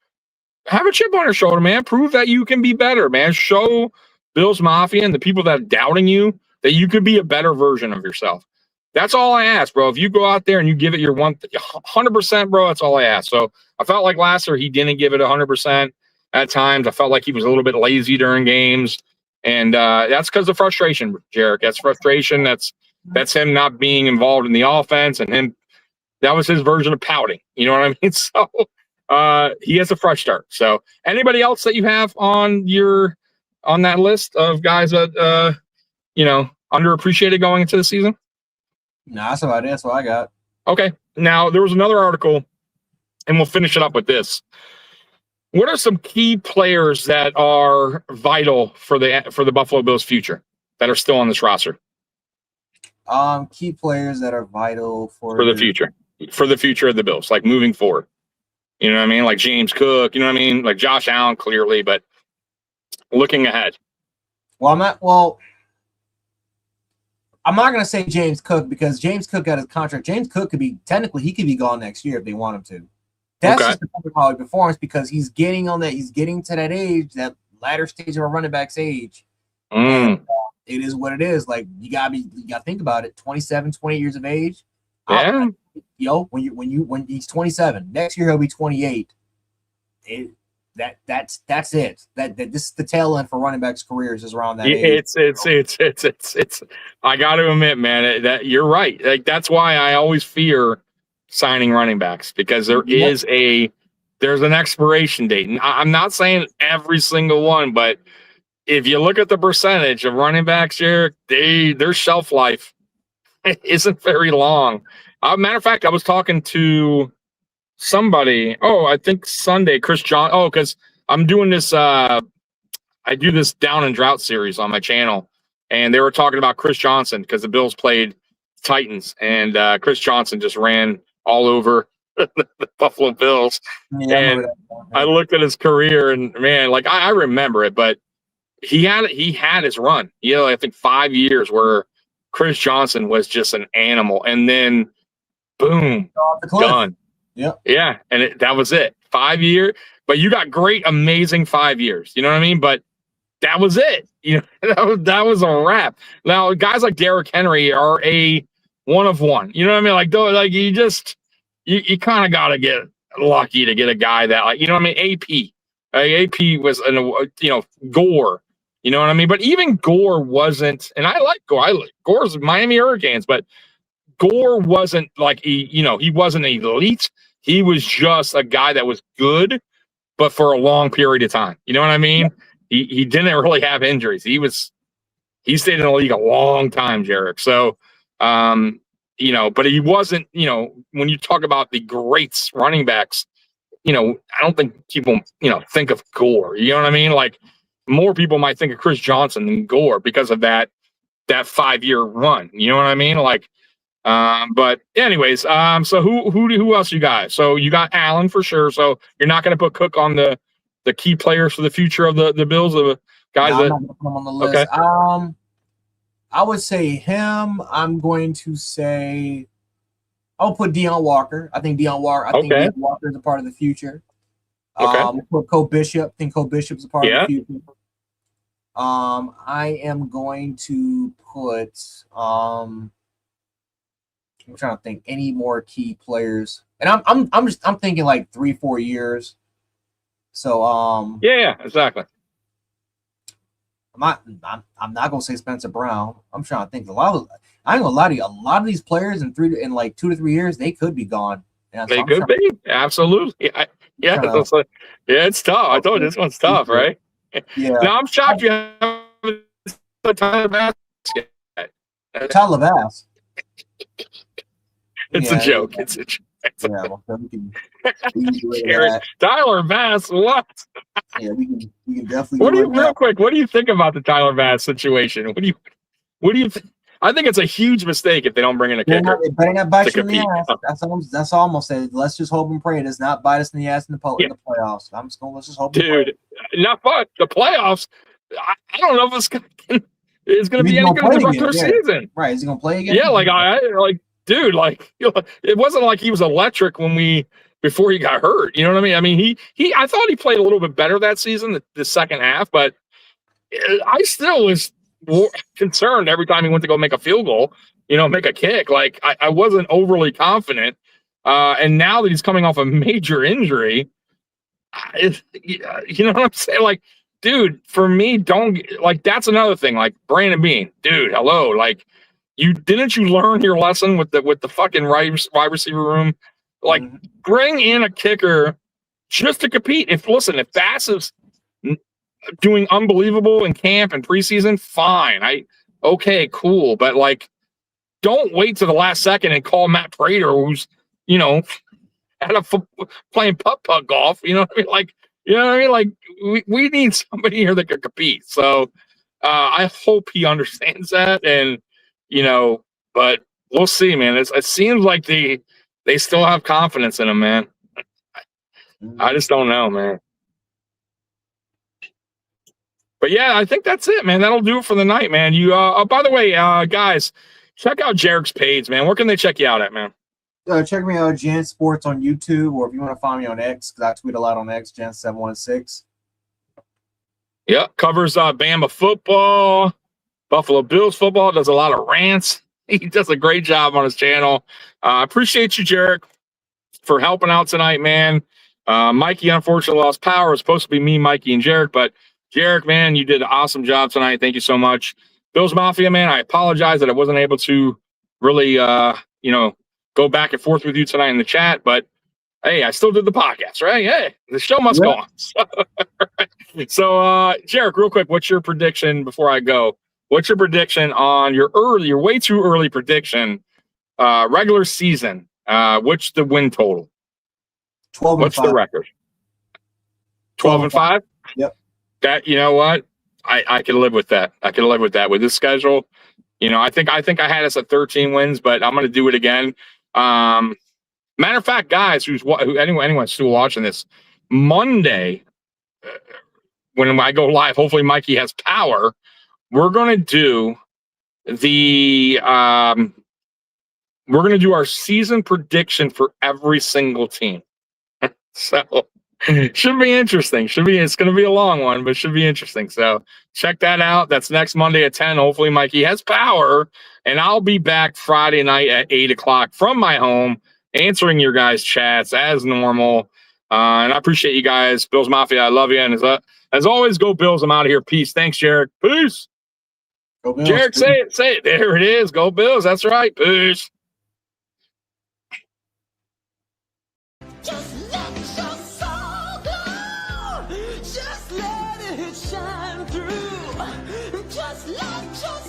Have a chip on your shoulder, man. Prove that you can be better, man. Show Bills Mafia and the people that are doubting you that you could be a better version of yourself. That's all I ask, bro. If you go out there and you give it your 100%, bro, that's all I ask. So I felt like last year he didn't give it 100% at times. I felt like he was a little bit lazy during games. And that's because of frustration, Jerick. That's frustration. That's him not being involved in the offense, and him. That was his version of pouting. You know what I mean? So he has a fresh start. So anybody else that you have on that list of guys that underappreciated going into the season? No, that's about it. That's what I got. Okay. Now there was another article, and we'll finish it up with this. What are some key players that are vital for the Buffalo Bills future that are still on this roster? Key players that are vital for the future of the Bills, like moving forward. You know what I mean? Like James Cook, you know what I mean? Like Josh Allen, clearly, but looking ahead. I'm not going to say James Cook because James Cook got his contract. James Cook could be gone next year if they want him to. That's just the quality performance because he's getting to that age, that latter stage of a running back's age. And, it is what it is. Like you gotta think about it. 27, 28 years of age. Yeah. When he's 27, next year he'll be 28. That's it. This is the tail end for running backs' careers is around that age. It's. I got to admit, man, that you're right. Like that's why I always fear signing running backs because there's an expiration date, and I'm not saying every single one, but if you look at the percentage of running backs here, their shelf life isn't very long. Matter of fact, I was talking to somebody. Oh, I think Sunday, Chris John. Oh, because I'm doing this. I do this Down and Drought series on my channel, and they were talking about Chris Johnson because the Bills played Titans, and Chris Johnson just ran all over the Buffalo Bills. Yeah, and I looked at his career, and man, like I remember it, but he had his run. You know, I think 5 years where Chris Johnson was just an animal, and then boom, done. Yeah, and that was it. 5 years, but you got great, amazing 5 years. You know what I mean? But that was it. You know, that was a wrap. Now, guys like Derrick Henry are a one of one. You know what I mean? Like you kind of got to get lucky to get a guy that, like, you know what I mean? AP was Gore. You know what I mean? But even Gore wasn't, and I like Gore. Gore's Miami Hurricanes, but Gore wasn't like he wasn't elite. He was just a guy that was good, but for a long period of time. You know what I mean? He didn't really have injuries. He stayed in the league a long time, Jerick. So, but he wasn't, when you talk about the greats running backs, I don't think people, think of Gore. You know what I mean? Like, more people might think of Chris Johnson than Gore because of that 5 year run. You know what I mean? Like, but anyways, so who else you got? So you got Allen for sure. So you're not going to put Cook on the key players for the future of the Bills, of the guys I'm not gonna put him on the list. Okay. I would say him. I'm going to say I'll put Deion Walker. I think Deion Walker is a part of the future. Okay. Put Cole Bishop. I think Cole Bishop's a part of the future. I am going to put I'm trying to think any more key players. And I'm thinking like 3-4 years. So yeah, exactly. I'm not gonna say Spencer Brown. I'm trying to think I ain't gonna lie to you, a lot of these players in 2 to 3 years, they could be gone. They could be, absolutely. It's tough. I told you this one's tough, right? Yeah. Now I'm shocked you haven't Tyler Bass yet. Tyler Bass. It's a joke. It's a joke. Tyler Bass, what? Yeah, we can definitely. What do you think about the Tyler Bass situation? What do you think? I think it's a huge mistake if they don't bring in a kicker. It better not bite you in the ass. That's all I'm gonna say. Let's just hope and pray it does not bite us in the ass in the playoffs. Let's just hope. Dude, not fun. The playoffs. I don't know if it's gonna be any good about their season. Right? Is he gonna play again? Yeah, dude, it wasn't like he was electric before he got hurt. You know what I mean? I mean, I thought he played a little bit better that season, the second half, but I still was concerned every time he went to go make a field goal, make a kick. Like, I wasn't overly confident. And now that he's coming off a major injury, you know what I'm saying? Like, dude, for me, that's another thing. Like, Brandon Beane, dude, hello. Like, didn't you learn your lesson with the fucking wide receiver room? Like, bring in a kicker just to compete. If Bass is doing unbelievable in camp and preseason, fine. Okay, cool. But don't wait to the last second and call Matt Prater, who's, playing putt golf. You know what I mean? Like, we need somebody here that can compete. So I hope he understands that. And, but we'll see, man. It seems like they still have confidence in him, man. I just don't know, man. But yeah, I think that's it, man. That'll do it for the night, man. By the way, guys, check out Jerick's page, man. Where can they check you out at, man? Check me out, Jance Sports on YouTube, or if you want to find me on X, because I tweet a lot on X, Jance716. Yeah, covers Bama football, Buffalo Bills football, does a lot of rants. He does a great job on his channel. I appreciate you, Jerick, for helping out tonight, man. Mikey, unfortunately, lost power. It was supposed to be me, Mikey, and Jerick, but Jerick, man, you did an awesome job tonight. Thank you so much. Bills Mafia, man, I apologize that I wasn't able to really, go back and forth with you tonight in the chat, but hey, I still did the podcast, right? Hey, the show must go on. So, So, Jerick, real quick, what's your prediction before I go? What's your prediction on your way too early prediction, regular season? What's the win total? 12 What's and 5. the record? 12 and 5? Yep. That, you know what? I can live with that. I can live with that with this schedule. You know, I think I had us at 13 wins, but I'm going to do it again. Matter of fact, guys, anyone still watching this, Monday, when I go live, hopefully Mikey has power. We're going to do our season prediction for every single team. So should be interesting. It's going to be a long one, but should be interesting. So check that out. That's next Monday at 10. Hopefully Mikey has power, and I'll be back Friday night at 8:00 from my home, answering your guys' chats as normal. And I appreciate you guys. Bills Mafia, I love you. And as always, go Bills. I'm out of here. Peace. Thanks, Jerick. Peace. Go Bills. Jerick, say it. There it is. Go Bills. That's right. Peace. Just let your soul go. Just let it shine through. Just let your